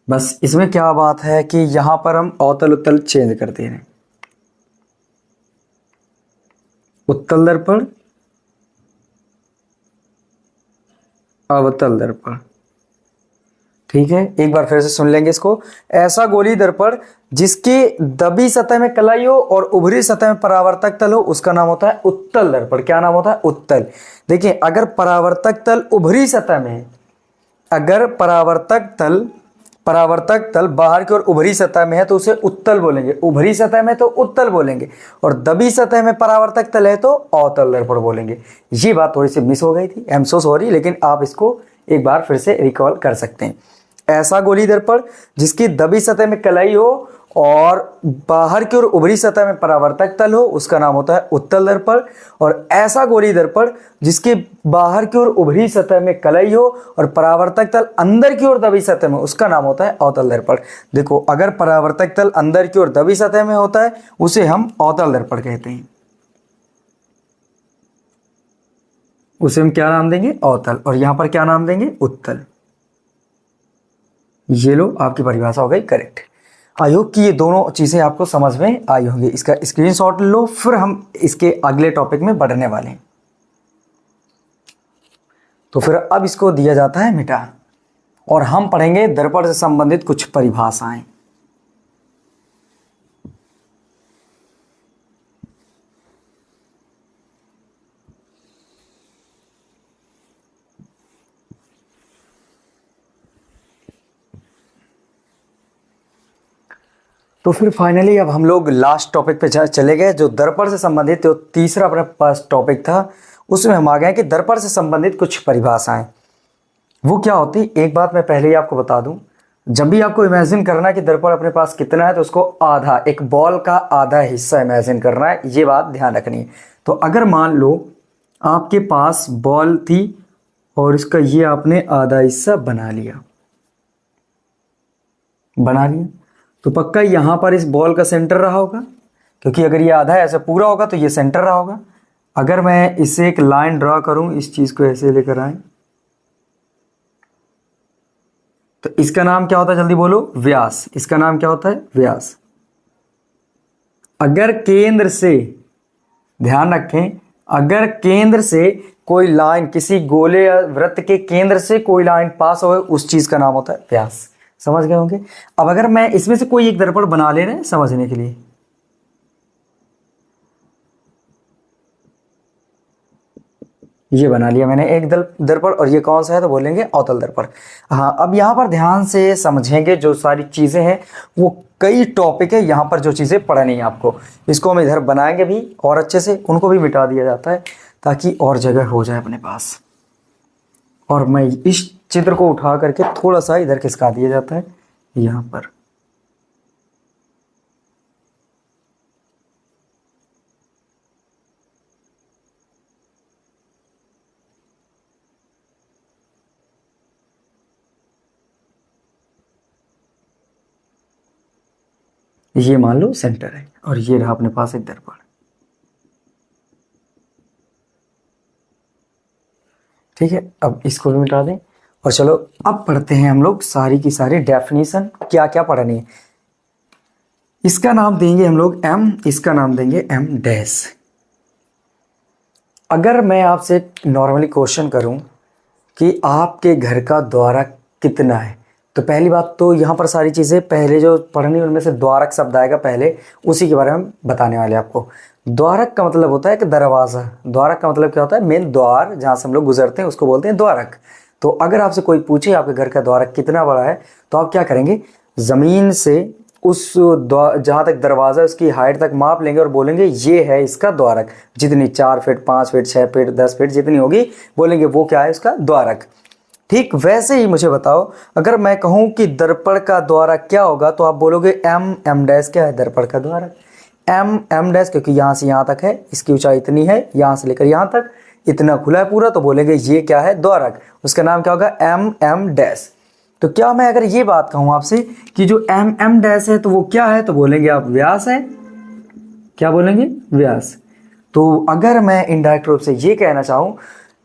बस इसमें क्या बात है कि यहां पर हम अवतल उत्तल चेंज कर दे रहे हैं। उत्तल दर्पण, अवतल दर्पण। ठीक है, एक बार फिर से सुन लेंगे इसको। ऐसा गोलीय दर्पण जिसकी दबी सतह में कलाई हो और उभरी सतह में परावर्तक तल हो उसका नाम होता है उत्तल दर्पण। क्या नाम होता है? उत्तल। देखिए, अगर परावर्तक तल उभरी सतह में है, अगर परावर्तक तल बाहर की ओर उभरी सतह में है तो उसे उत्तल बोलेंगे, उभरी सतह में तो उत्तल बोलेंगे, और दबी सतह में परावर्तक तल है तो अवतल दर्पण बोलेंगे। ये बात थोड़ी सी मिस हो गई थी, आई एम सो सॉरी, लेकिन आप इसको एक बार फिर से रिकॉल कर सकते हैं। ऐसा गोलीय दर्पण जिसकी दबी सतह में कलाई हो और बाहर की ओर उभरी सतह में परावर्तक तल हो उसका नाम होता है उत्तल दर्पण। और ऐसा गोलीय दर्पण जिसकी बाहर की ओर उभरी सतह में कलाई हो और परावर्तक तल अंदर की ओर दबी सतह में उसका नाम होता है अवतल दर्पण। देखो, अगर परावर्तक तल अंदर की ओर दबी सतह में होता है उसे हम अवतल दर्पण कहते हैं। उसे हम क्या नाम देंगे? अवतल। और यहां पर क्या नाम देंगे? उत्तल। ये लो, आपकी परिभाषा हो गई करेक्ट। आई होप कि ये दोनों चीज़ें आपको समझ में आई होंगी। इसका स्क्रीनशॉट लो, फिर हम इसके अगले टॉपिक में बढ़ने वाले हैं। तो फिर अब इसको दिया जाता है मिटा, और हम पढ़ेंगे दर्पण से संबंधित कुछ परिभाषाएं। तो फिर फाइनली अब हम लोग लास्ट टॉपिक पे चले गए, जो दर्पण से संबंधित जो तीसरा अपने पास टॉपिक था उसमें हम आ गए कि दर्पण से संबंधित कुछ परिभाषाएं वो क्या होती। एक बात मैं पहले ही आपको बता दूं, जब भी आपको इमेजिन करना है कि दर्पण अपने पास कितना है तो उसको आधा, एक बॉल का आधा हिस्सा इमेजिन करना है, ये बात ध्यान रखनी है। तो अगर मान लो आपके पास बॉल थी और इसका ये आपने आधा हिस्सा बना लिया, तो पक्का यहां पर इस बॉल का सेंटर रहा होगा, क्योंकि अगर ये आधा ऐसा पूरा होगा तो ये सेंटर रहा होगा। अगर मैं इसे एक लाइन ड्रा करूं, इस चीज को ऐसे लेकर आए, तो इसका नाम क्या होता है? जल्दी बोलो। व्यास। इसका नाम क्या होता है? व्यास। अगर केंद्र से, ध्यान रखें, अगर केंद्र से कोई लाइन, किसी गोले या वृत्त के केंद्र से कोई लाइन पास हो, उस चीज का नाम होता है व्यास। समझ गए होंगे। अब अगर मैं इसमें से कोई एक दर्पण बना ले रहे हैं समझने के लिए, ये बना लिया मैंने एक दर्पण, और ये कौन सा है? तो बोलेंगे अवतल दर्पण। हाँ, अब यहां पर ध्यान से समझेंगे, जो सारी चीजें हैं वो कई टॉपिक है, यहां पर जो चीजें पढ़नी है आपको, इसको हम इधर बनाएंगे भी और अच्छे से, उनको भी मिटा दिया जाता है ताकि और जगह हो जाए अपने पास। और मैं इस चित्र को उठा करके थोड़ा सा इधर खिसका दिया जाता है यहां पर। ये मान लो सेंटर है और ये रहा अपने पास एक दर्पण। ठीक है, अब इसको भी मिटा दें और चलो अब पढ़ते हैं हम लोग सारी की सारी डेफिनेशन, क्या क्या पढ़नी है। इसका नाम देंगे हम लोग एम, इसका नाम देंगे एम डैश। अगर मैं आपसे नॉर्मली क्वेश्चन करूं कि आपके घर का द्वारक कितना है, तो पहली बात तो यहाँ पर सारी चीज़ें पहले जो पढ़नी उनमें से द्वारक शब्द आएगा पहले, उसी के बारे में बताने वाले आपको। द्वारक का मतलब होता है कि दरवाज़ा। द्वारक का मतलब क्या होता है? मेन द्वार, जहाँ से हम लोग गुजरते हैं उसको बोलते हैं द्वारक। तो अगर आपसे कोई पूछे आपके घर का द्वारक कितना बड़ा है, तो आप क्या करेंगे? ज़मीन से उस जहाँ तक दरवाज़ा है उसकी हाइट तक माप लेंगे और बोलेंगे ये है इसका द्वारक। जितनी 4 फीट, 5 फीट, 6 फीट, 10 फीट जितनी होगी, बोलेंगे वो क्या है? इसका द्वारक। ठीक वैसे ही मुझे बताओ, अगर मैं कहूं कि दर्पण का द्वारक क्या होगा तो आप बोलोगे एम एम डैश क्या है, दर्पण का द्वारक एम एम डैश, क्योंकि यहाँ से यहाँ तक है, इसकी ऊंचाई इतनी है, यहाँ से लेकर यहाँ तक इतना खुला है पूरा, तो बोलेंगे ये क्या है, द्वारक, उसका नाम क्या होगा, एम एम डैश। तो क्या मैं अगर ये बात कहूँ आपसे कि जो एम एम डैश है तो वो क्या है, तो बोलेंगे आप व्यास है, क्या बोलेंगे, व्यास। तो अगर मैं इनडायरेक्ट रूप से ये कहना चाहूँ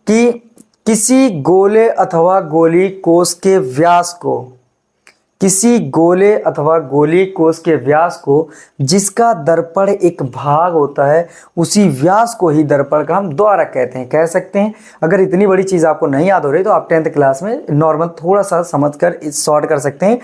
कि किसी गोले अथवा गोली कोष के व्यास को, किसी गोले अथवा गोली कोष के व्यास को जिसका दर्पण एक भाग होता है, उसी व्यास को ही दर्पण का हम द्वारक कहते हैं, कह सकते हैं। अगर इतनी बड़ी चीज़ आपको नहीं याद हो रही तो आप 10th क्लास में नॉर्मल थोड़ा सा समझकर शॉर्ट कर सकते हैं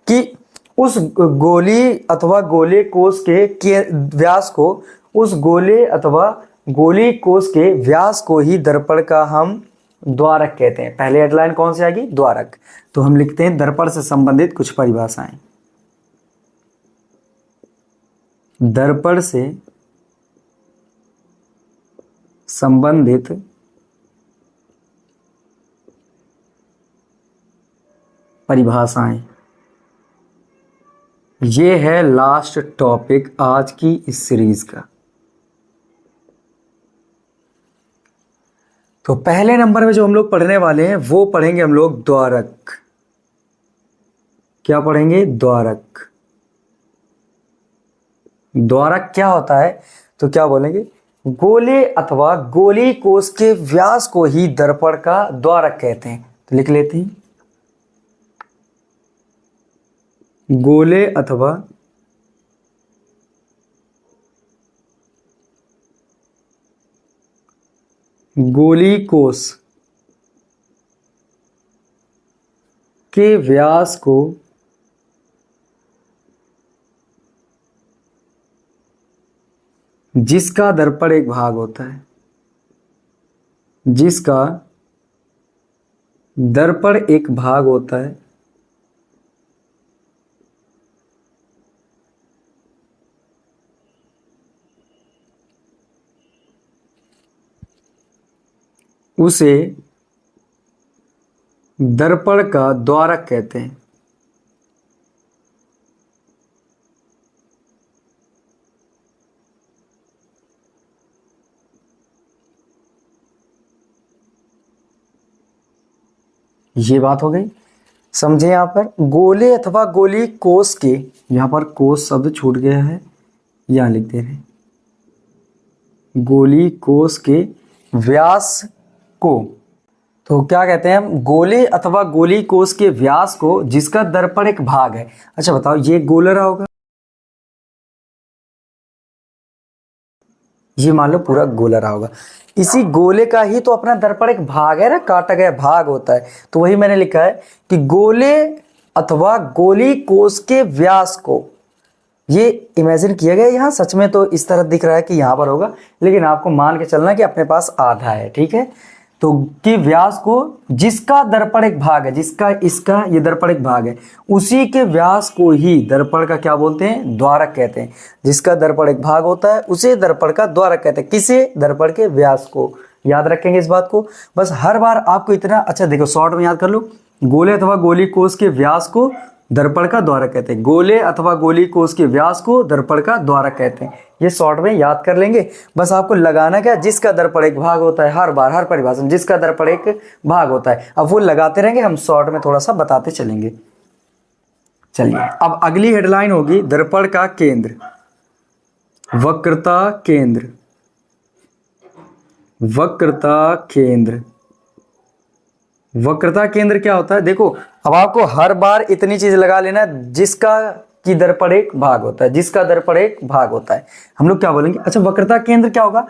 कि उस गोली अथवा गोले कोष के व्यास को, उस गोले अथवा गोली कोष के व्यास को ही दर्पण का हम द्वारक कहते हैं। पहले हेडलाइन कौन सी आएगी, द्वारक। तो हम लिखते हैं दर्पण से संबंधित कुछ परिभाषाएं। दर्पण से संबंधित परिभाषाएं, ये है लास्ट टॉपिक आज की इस सीरीज का। तो पहले नंबर में जो हम लोग पढ़ने वाले हैं वो पढ़ेंगे हम लोग द्वारक। क्या पढ़ेंगे, द्वारक। द्वारक क्या होता है, तो क्या बोलेंगे, गोले अथवा गोली कोष के व्यास को ही दर्पण का द्वारक कहते हैं। तो लिख लेते हैं, गोले अथवा गोली कोष के व्यास को जिसका दर्पण एक भाग होता है, जिसका दर्पण एक भाग होता है, उसे दर्पण का द्वारक कहते हैं। ये बात हो गई, समझे। यहां पर गोले अथवा गोली कोष के, यहां पर कोष शब्द छूट गया है, यहां लिख दे रहे हैं, गोली कोष के व्यास को, तो क्या कहते हैं हम, गोले अथवा गोली कोष के व्यास को जिसका दर्पण एक भाग है। अच्छा बताओ, ये गोला रहा होगा, ये मान लो पूरा गोला रहा होगा, इसी गोले का ही तो अपना दर्पण एक भाग है ना, काटा गया भाग होता है। तो वही मैंने लिखा है कि गोले अथवा गोली कोष के व्यास को, ये इमेजिन किया गया यहाँ, सच में तो इस तरह दिख रहा है कि यहाँ पर होगा, लेकिन आपको मान के चलना कि अपने पास आधा है, ठीक है। तो कि व्यास को जिसका दर्पण एक भाग है, जिसका इसका ये दर्पण एक भाग है, उसी के व्यास को ही दर्पण का क्या बोलते हैं, द्वारक कहते हैं। जिसका दर्पण एक भाग होता है उसे दर्पण का द्वारक कहते हैं। किसे, दर्पण के व्यास को। याद रखेंगे इस बात को, बस हर बार आपको इतना, अच्छा देखो शॉर्ट में याद कर लो, गोले अथवा गोली कोष के व्यास को दर्पण का द्वारक कहते हैं। गोले अथवा गोली कोष के व्यास को दर्पण का द्वारक कहते हैं। ये शॉर्ट में याद कर लेंगे, बस आपको लगाना क्या, जिसका दर्पण एक भाग होता है, हर बार हर परिभाषा में जिसका दर्पण एक भाग होता है। अब वो लगाते रहेंगे, हम शॉर्ट में थोड़ा सा बताते चलेंगे। चलिए अब अगली हेडलाइन होगी दर्पण का केंद्र, वक्रता केंद्र। वक्रता केंद्र, वक्रता केंद्र क्या होता है, देखो अब आपको हर बार इतनी चीज लगा लेना, जिसका की दर्पण एक भाग होता है, जिसका दर्पण एक भाग होता है, हम लोग क्या बोलेंगे। अच्छा वक्रता केंद्र क्या होगा,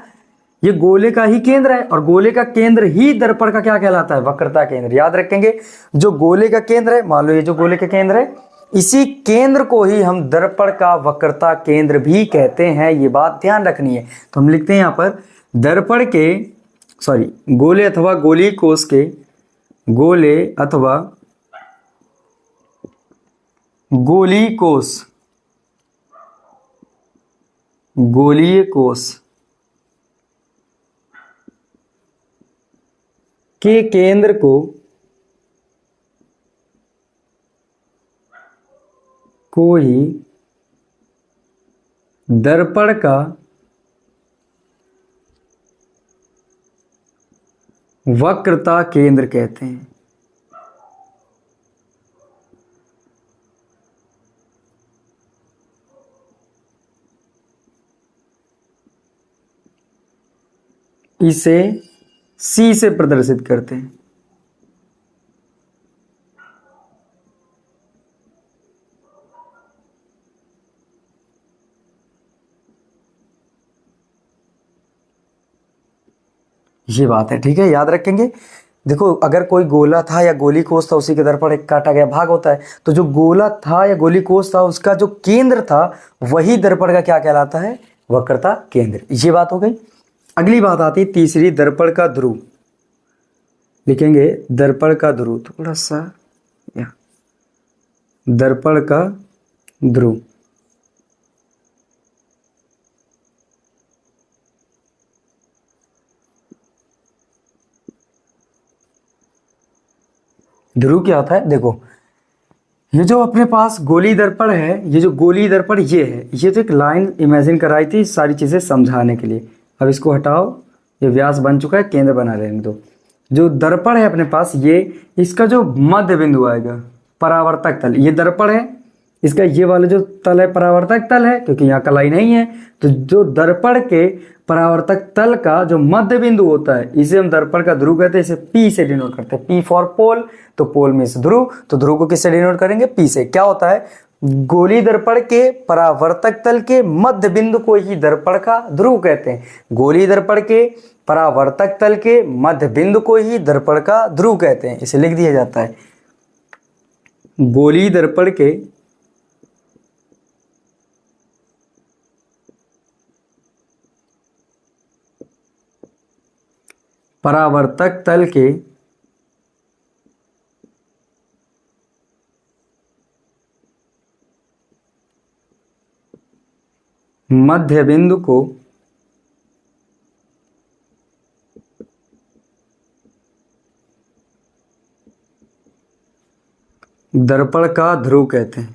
ये गोले का ही केंद्र है, और गोले का केंद्र ही दर्पण का क्या कहलाता है, वक्रता केंद्र। याद रखेंगे, जो गोले का केंद्र है, मान लो ये जो गोले का केंद्र है, इसी केंद्र को ही हम दर्पण का वक्रता केंद्र भी कहते हैं। ये बात ध्यान रखनी है। तो हम लिखते हैं यहां पर दर्पण के, सॉरी, गोले अथवा गोली कोष के, गोले अथवा गोली कोष, गोलीय कोष के केंद्र को कोई दर्पण का वक्रता केंद्र कहते हैं। इसे C से प्रदर्शित करते हैं। ये बात है, ठीक है, याद रखेंगे। देखो, अगर कोई गोला था या गोली कोस था, उसी के दर्पण एक काटा गया भाग होता है, तो जो गोला था या गोली कोस था उसका जो केंद्र था वही दर्पण का क्या कहलाता है? वक्रता केंद्र। ये बात हो गई। अगली बात आती है तीसरी, दर्पण का ध्रुव। लिखेंगे दर्पण का ध्रुव, थोड़ा सा या दर्पण का ध्रुव। ध्रुव क्या होता है? देखो, ये जो अपने पास गोली दर्पण है, ये जो गोली दर्पण ये है, ये तो एक लाइन इमेजिन कराई थी सारी चीजें समझाने के लिए। अब इसको हटाओ, ये व्यास बन चुका है, केंद्र बना रहने दो। जो दर्पण है अपने पास, ये इसका जो मध्य बिंदु आएगा, परावर्तक तल, ये दर्पण है, इसका ये वाला जो तल है परावर्तक तल है, क्योंकि यहाँ कलाई नहीं है। तो जो दर्पण के परावर्तक तल का जो मध्य बिंदु होता है, इसे हम दर्पण का ध्रुव कहते हैं। इसे P से डिनोट करते हैं। P फॉर पोल, तो पोल मीन्स ध्रुव, तो ध्रुव को किससे डिनोट करेंगे? P से। क्या होता है? गोली दर्पण के परावर्तक तल के मध्य बिंदु को ही दर्पण का ध्रुव कहते हैं। गोली दर्पण के परावर्तक तल के मध्य बिंदु को ही दर्पण का ध्रुव कहते हैं। इसे लिख दिया जाता है, गोली दर्पण के परावर्तक तल के मध्य बिंदु को दर्पण का ध्रुव कहते हैं।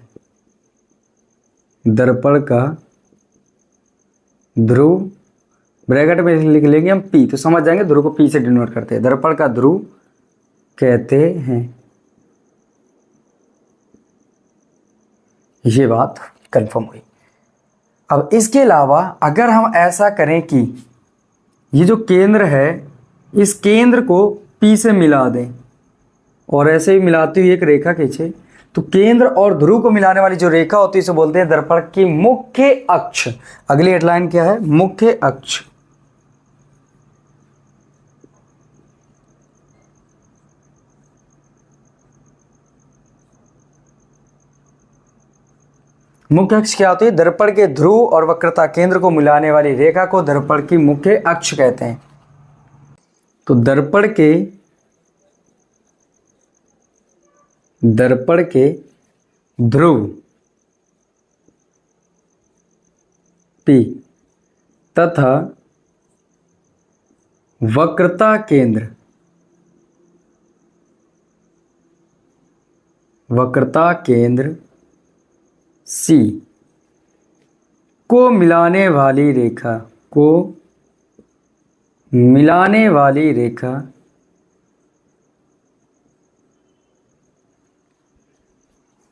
दर्पण का ध्रुव ब्रैकेट में लिख लेंगे हम P, तो समझ जाएंगे ध्रुव को P से डिनोट करते हैं। दर्पण का ध्रुव कहते हैं। ये बात कंफर्म हुई। अब इसके अलावा अगर हम ऐसा करें कि ये जो केंद्र है, इस केंद्र को P से मिला दें और ऐसे ही मिलाती हुई एक रेखा खींचे, तो केंद्र और ध्रुव को मिलाने वाली जो रेखा होती है उसे बोलते हैं दर्पण की मुख्य अक्ष। अगली हेडलाइन क्या है? मुख्य अक्ष। मुख्य अक्ष क्या होती है? दर्पण के ध्रुव और वक्रता केंद्र को मिलाने वाली रेखा को दर्पण की मुख्य अक्ष कहते हैं। तो दर्पण के ध्रुव P तथा वक्रता केंद्र C को मिलाने वाली रेखा को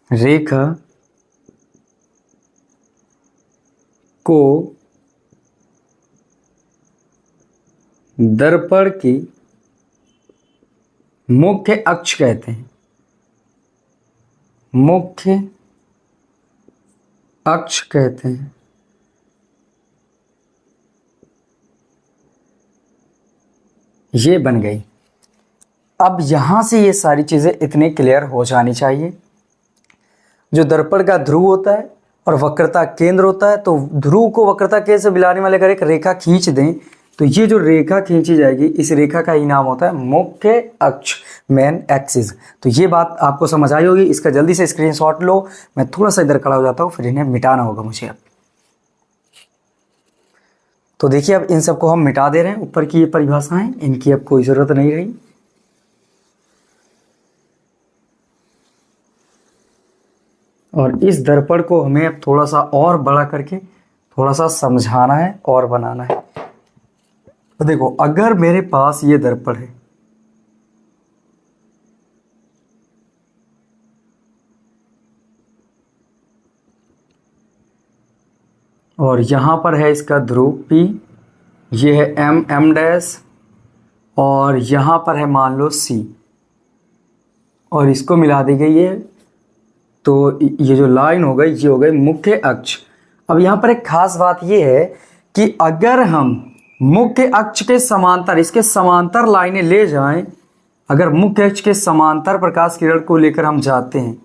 दर्पण की मुख्य अक्ष कहते हैं। मुख्य अक्ष कहते हैं। ये बन गई। अब यहां से ये सारी चीजें इतनी क्लियर हो जानी चाहिए। जो दर्पण का ध्रुव होता है और वक्रता केंद्र होता है, तो ध्रुव को वक्रता केंद्र से मिलाने वाले अगर एक रेखा खींच दें, तो ये जो रेखा खींची जाएगी, इस रेखा का ही नाम होता है मुख्य अक्ष, मेन एक्सिस। तो ये बात आपको समझ आई होगी। इसका जल्दी से स्क्रीनशॉट लो। मैं थोड़ा सा इधर खड़ा हो जाता हूँ, फिर इन्हें मिटाना होगा मुझे अब। तो देखिए, अब इन सबको हम मिटा दे रहे हैं। ऊपर की ये परिभाषाएं, इनकी अब कोई जरूरत नहीं रही। और इस दर्पण को हमें अब थोड़ा सा और बड़ा करके थोड़ा सा समझाना है और बनाना है। तो देखो, अगर मेरे पास ये दर्पण है, और यहां पर है इसका ध्रुव P, ये है M डैश, और यहां पर है मान लो C, और इसको मिला दी गई है, तो ये जो लाइन हो गई ये हो गई मुख्य अक्ष। अब यहाँ पर एक खास बात ये है कि अगर हम मुख्य अक्ष के समांतर, इसके समांतर लाइनें ले जाएं, अगर मुख्य अक्ष के समांतर प्रकाश किरण को लेकर हम जाते हैं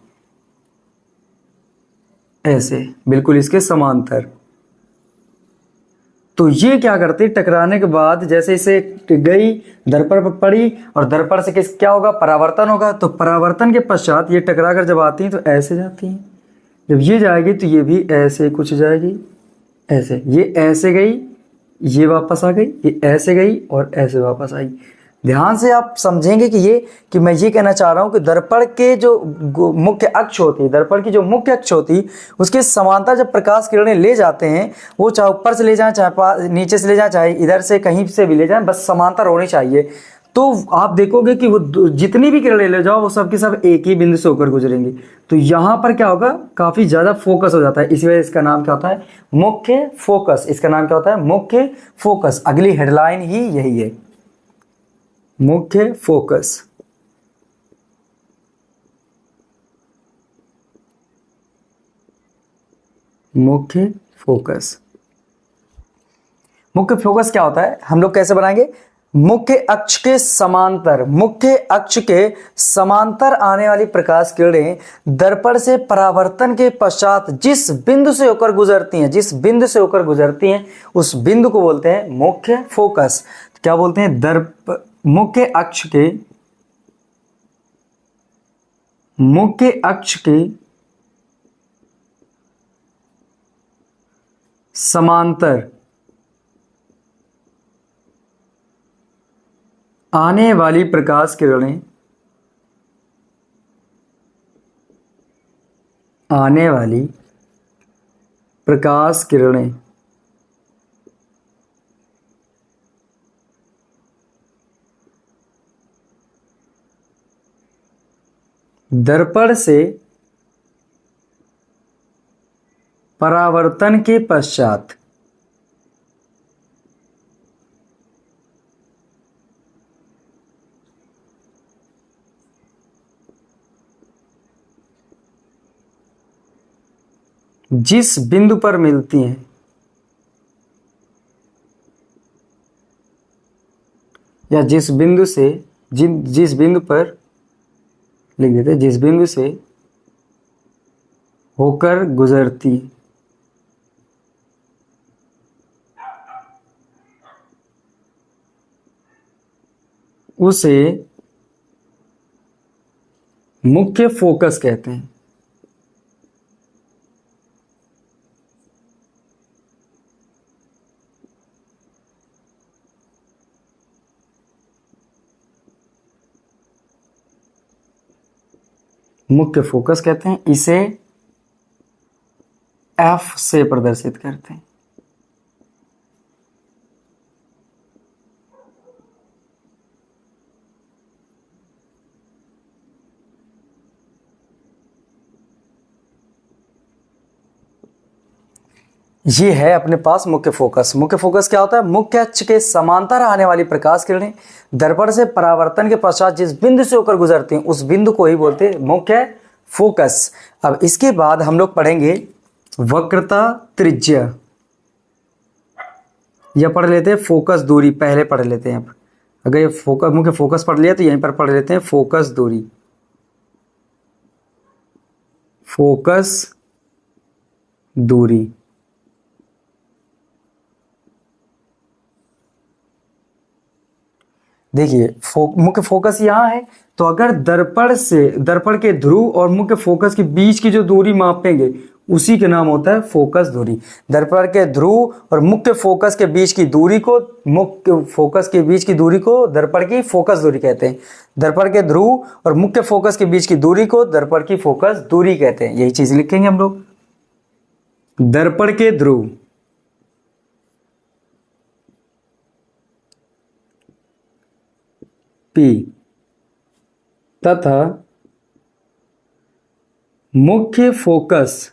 ऐसे बिल्कुल इसके समांतर, तो ये क्या करते, टकराने के बाद जैसे इसे गई दर्पण पर पड़ी और दर्पण से क्या होगा, परावर्तन होगा। तो परावर्तन के पश्चात ये टकरा कर जब आती हैं तो ऐसे जाती हैं, जब ये जाएगी तो ये भी ऐसे कुछ जाएगी, ऐसे, ये ऐसे गई, ये वापस आ गई, ये ऐसे गई और ऐसे वापस आई। ध्यान से आप समझेंगे कि मैं ये कहना चाह रहा हूँ कि दर्पण के जो मुख्य अक्ष होती है, दर्पण की जो मुख्य अक्ष होती, उसके समांतर जब प्रकाश किरणें ले जाते हैं, वो चाहे ऊपर से ले जाएं, चाहे नीचे से ले जाएं, चाहे इधर से कहीं से भी ले जाएं, बस समांतर होनी चाहिए। तो आप देखोगे कि वो जितनी भी किरणें ले जाओ वो सब की सब एक ही बिंदु से होकर गुजरेंगी। तो यहाँ पर क्या होगा, काफी ज्यादा फोकस हो जाता है, इसी वजह इसका नाम क्या होता है, मुख्य फोकस। इसका नाम क्या होता है, मुख्य फोकस। अगली हेडलाइन ही यही है, मुख्य फोकस। मुख्य फोकस, मुख्य फोकस क्या होता है, हम लोग कैसे बनाएंगे, मुख्य अक्ष के समांतर, मुख्य अक्ष के समांतर आने वाली प्रकाश किरणें दर्पण से परावर्तन के पश्चात जिस बिंदु से होकर गुजरती हैं, जिस बिंदु से होकर गुजरती हैं, उस बिंदु को बोलते हैं मुख्य फोकस। क्या बोलते हैं, मुख्य अक्ष के समांतर आने वाली प्रकाश किरणें, आने वाली प्रकाश किरणें दर्पण से परावर्तन के पश्चात जिस बिंदु पर मिलती हैं, या जिस बिंदु से जिस बिंदु पर लिख देते हैं, जिस बिंदु से होकर गुजरती, उसे मुख्य फोकस कहते हैं। मुख्य फोकस कहते हैं, इसे F से प्रदर्शित करते हैं। ये है अपने पास मुख्य फोकस। मुख्य फोकस क्या होता है, मुख्य अक्ष के समांतर आने वाली प्रकाश किरणें दर्पण से परावर्तन के पश्चात जिस बिंदु से होकर गुजरती हैं, उस बिंदु को ही बोलते हैं मुख्य फोकस। अब इसके बाद हम लोग पढ़ेंगे वक्रता त्रिज्या, यह पढ़ लेते हैं फोकस दूरी, पहले पढ़ लेते हैं। अगर ये फोकस मुख्य फोकस पढ़ लिया तो यहीं पर पढ़ लेते हैं फोकस दूरी। फोकस दूरी, देखिए मुख्य फोकस यहाँ है, तो अगर दर्पण के ध्रुव और मुख्य फोकस के बीच की जो दूरी मापेंगे उसी का नाम होता है फोकस दूरी। दर्पण के ध्रुव और मुख्य फोकस के बीच की दूरी को दर्पण की फोकस दूरी कहते हैं। दर्पण के ध्रुव और मुख्य फोकस के बीच की दूरी को दर्पण की फोकस दूरी कहते हैं। यही चीज लिखेंगे हम लोग। दर्पण के ध्रुव P तथा मुख्य फोकस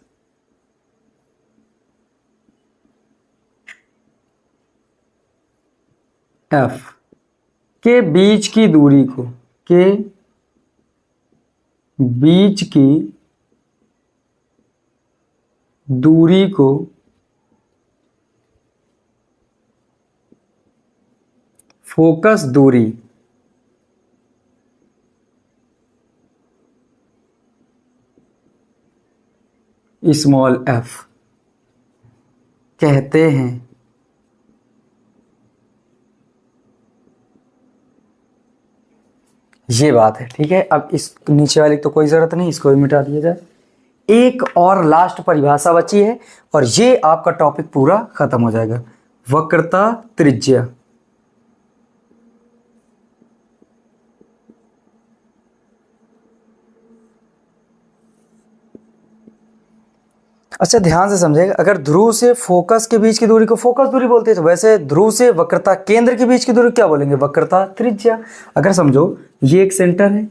F के बीच की दूरी को फोकस दूरी स्मॉल f कहते हैं। ये बात है, ठीक है। अब इस नीचे वाले तो कोई जरूरत नहीं, इसको भी मिटा दिया जाए। एक और लास्ट परिभाषा बची है और ये आपका टॉपिक पूरा खत्म हो जाएगा। वक्रता त्रिज्या। अच्छा, ध्यान से समझेगा। अगर ध्रुव से फोकस के बीच की दूरी को फोकस दूरी बोलते हैं, तो वैसे ध्रुव से वक्रता केंद्र के बीच की दूरी क्या बोलेंगे? वक्रता त्रिज्या। अगर समझो ये एक सेंटर है,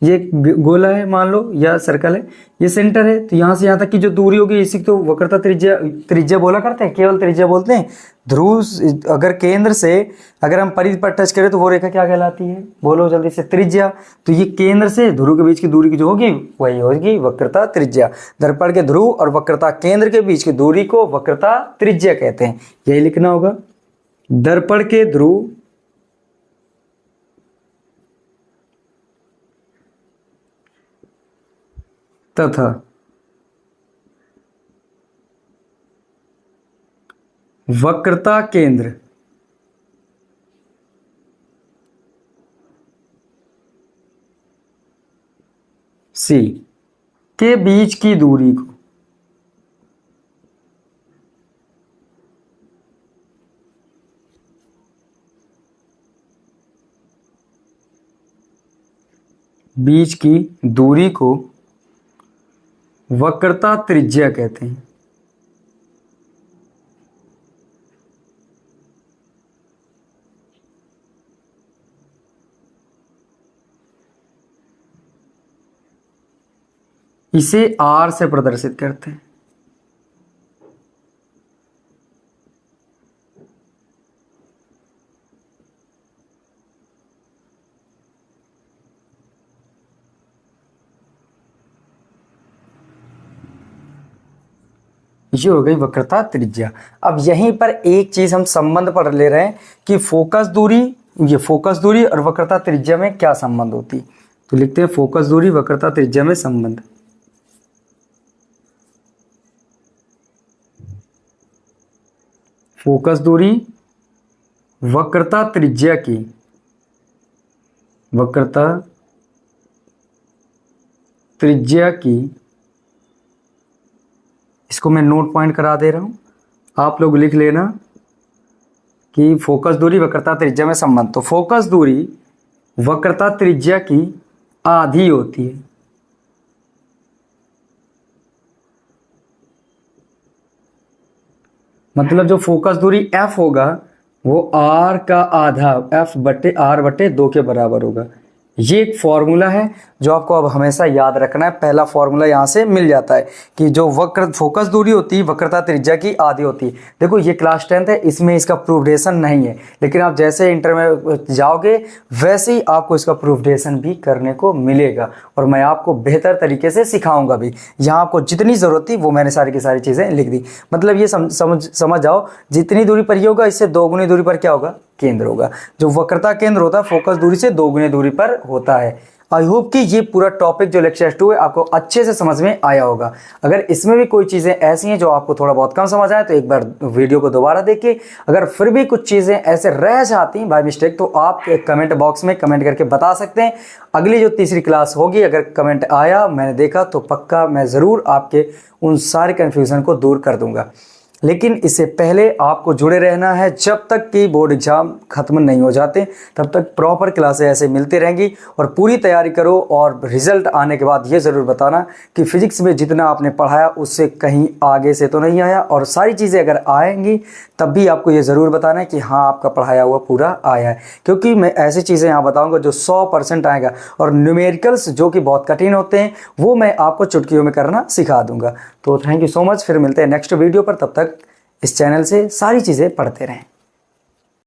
ये एक गोला है मान लो, या सर्कल है, ये सेंटर है, तो यहाँ से यहाँ तक की जो दूरी होगी इसी तो वक्रता त्रिज्या बोला करते हैं, केवल त्रिज्या बोलते हैं। ध्रुव अगर केंद्र से अगर हम परिधि पर टच करें तो वो रेखा क्या कहलाती है? बोलो जल्दी से। त्रिज्या। तो ये केंद्र से ध्रुव के बीच की दूरी की जो होगी वही होगी वक्रता त्रिज्या। दर्पण के ध्रुव और वक्रता केंद्र के बीच की दूरी को वक्रता त्रिज्या कहते हैं। यही लिखना होगा। दर्पण के ध्रुव तथा वक्रता केंद्र C के बीच की दूरी को वक्रता त्रिज्या कहते हैं। इसे R से प्रदर्शित करते हैं। ये हो गई वक्रता त्रिज्या। अब यहीं पर एक चीज हम संबंध पढ़ ले रहे हैं कि फोकस दूरी और वक्रता त्रिज्या में क्या संबंध होती। तो लिखते हैं फोकस दूरी वक्रता त्रिज्या में संबंध। फोकस दूरी वक्रता त्रिज्या की इसको मैं नोट पॉइंट करा दे रहा हूं, आप लोग लिख लेना कि फोकस दूरी वक्रता त्रिज्या में संबंध। तो फोकस दूरी वक्रता त्रिज्या की आधी होती है। मतलब जो फोकस दूरी f होगा वो r का आधा f/r/2 के बराबर होगा। ये एक फॉर्मूला है जो आपको अब हमेशा याद रखना है। पहला फॉर्मूला यहाँ से मिल जाता है कि जो फोकस दूरी होती है वक्रता त्रिज्या की आधी होती है। देखो ये क्लास 10th है, इसमें इसका प्रूफडेशन नहीं है, लेकिन आप जैसे इंटर में जाओगे वैसे ही आपको इसका प्रूफडेशन भी करने को मिलेगा और मैं आपको बेहतर तरीके से सिखाऊंगा भी। यहाँ आपको जितनी ज़रूरत थी वो मैंने सारी की सारी चीज़ें लिख दी। मतलब ये समझ जाओ, जितनी दूरी पर ये होगा इससे दोगुनी दूरी पर क्या होगा? केंद्र होगा। जो वक्रता केंद्र होता है फोकस दूरी से दोगुनी दूरी पर होता है। आई होप कि ये पूरा टॉपिक जो लेक्चर 2 है आपको अच्छे से समझ में आया होगा। अगर इसमें भी कोई चीज़ें ऐसी हैं जो आपको थोड़ा बहुत कम समझ आए तो एक बार वीडियो को दोबारा देखिए। अगर फिर भी कुछ चीज़ें ऐसे रह जाती हैं बाय मिस्टेक तो आप कमेंट बॉक्स में कमेंट करके बता सकते हैं। अगली जो तीसरी क्लास होगी अगर कमेंट आया मैंने देखा तो पक्का मैं ज़रूर आपके उन सारे कन्फ्यूज़न को दूर कर दूँगा। लेकिन इससे पहले आपको जुड़े रहना है। जब तक कि बोर्ड एग्ज़ाम ख़त्म नहीं हो जाते तब तक प्रॉपर क्लासें ऐसे मिलती रहेंगी और पूरी तैयारी करो। और रिज़ल्ट आने के बाद ये ज़रूर बताना कि फ़िज़िक्स में जितना आपने पढ़ाया उससे कहीं आगे से तो नहीं आया, और सारी चीज़ें अगर आएंगी तब भी आपको ये ज़रूर बताना है कि हाँ आपका पढ़ाया हुआ पूरा आया है। क्योंकि मैं ऐसी चीज़ें यहाँ बताऊँगा जो 100% आएगा, और न्यूमेरिकल्स जो कि बहुत कठिन होते हैं वो मैं आपको चुटकियों में करना सिखा दूँगा। तो थैंक यू सो मच। फिर मिलते हैं नेक्स्ट वीडियो पर। तब तक इस चैनल से सारी चीज़ें पढ़ते रहें।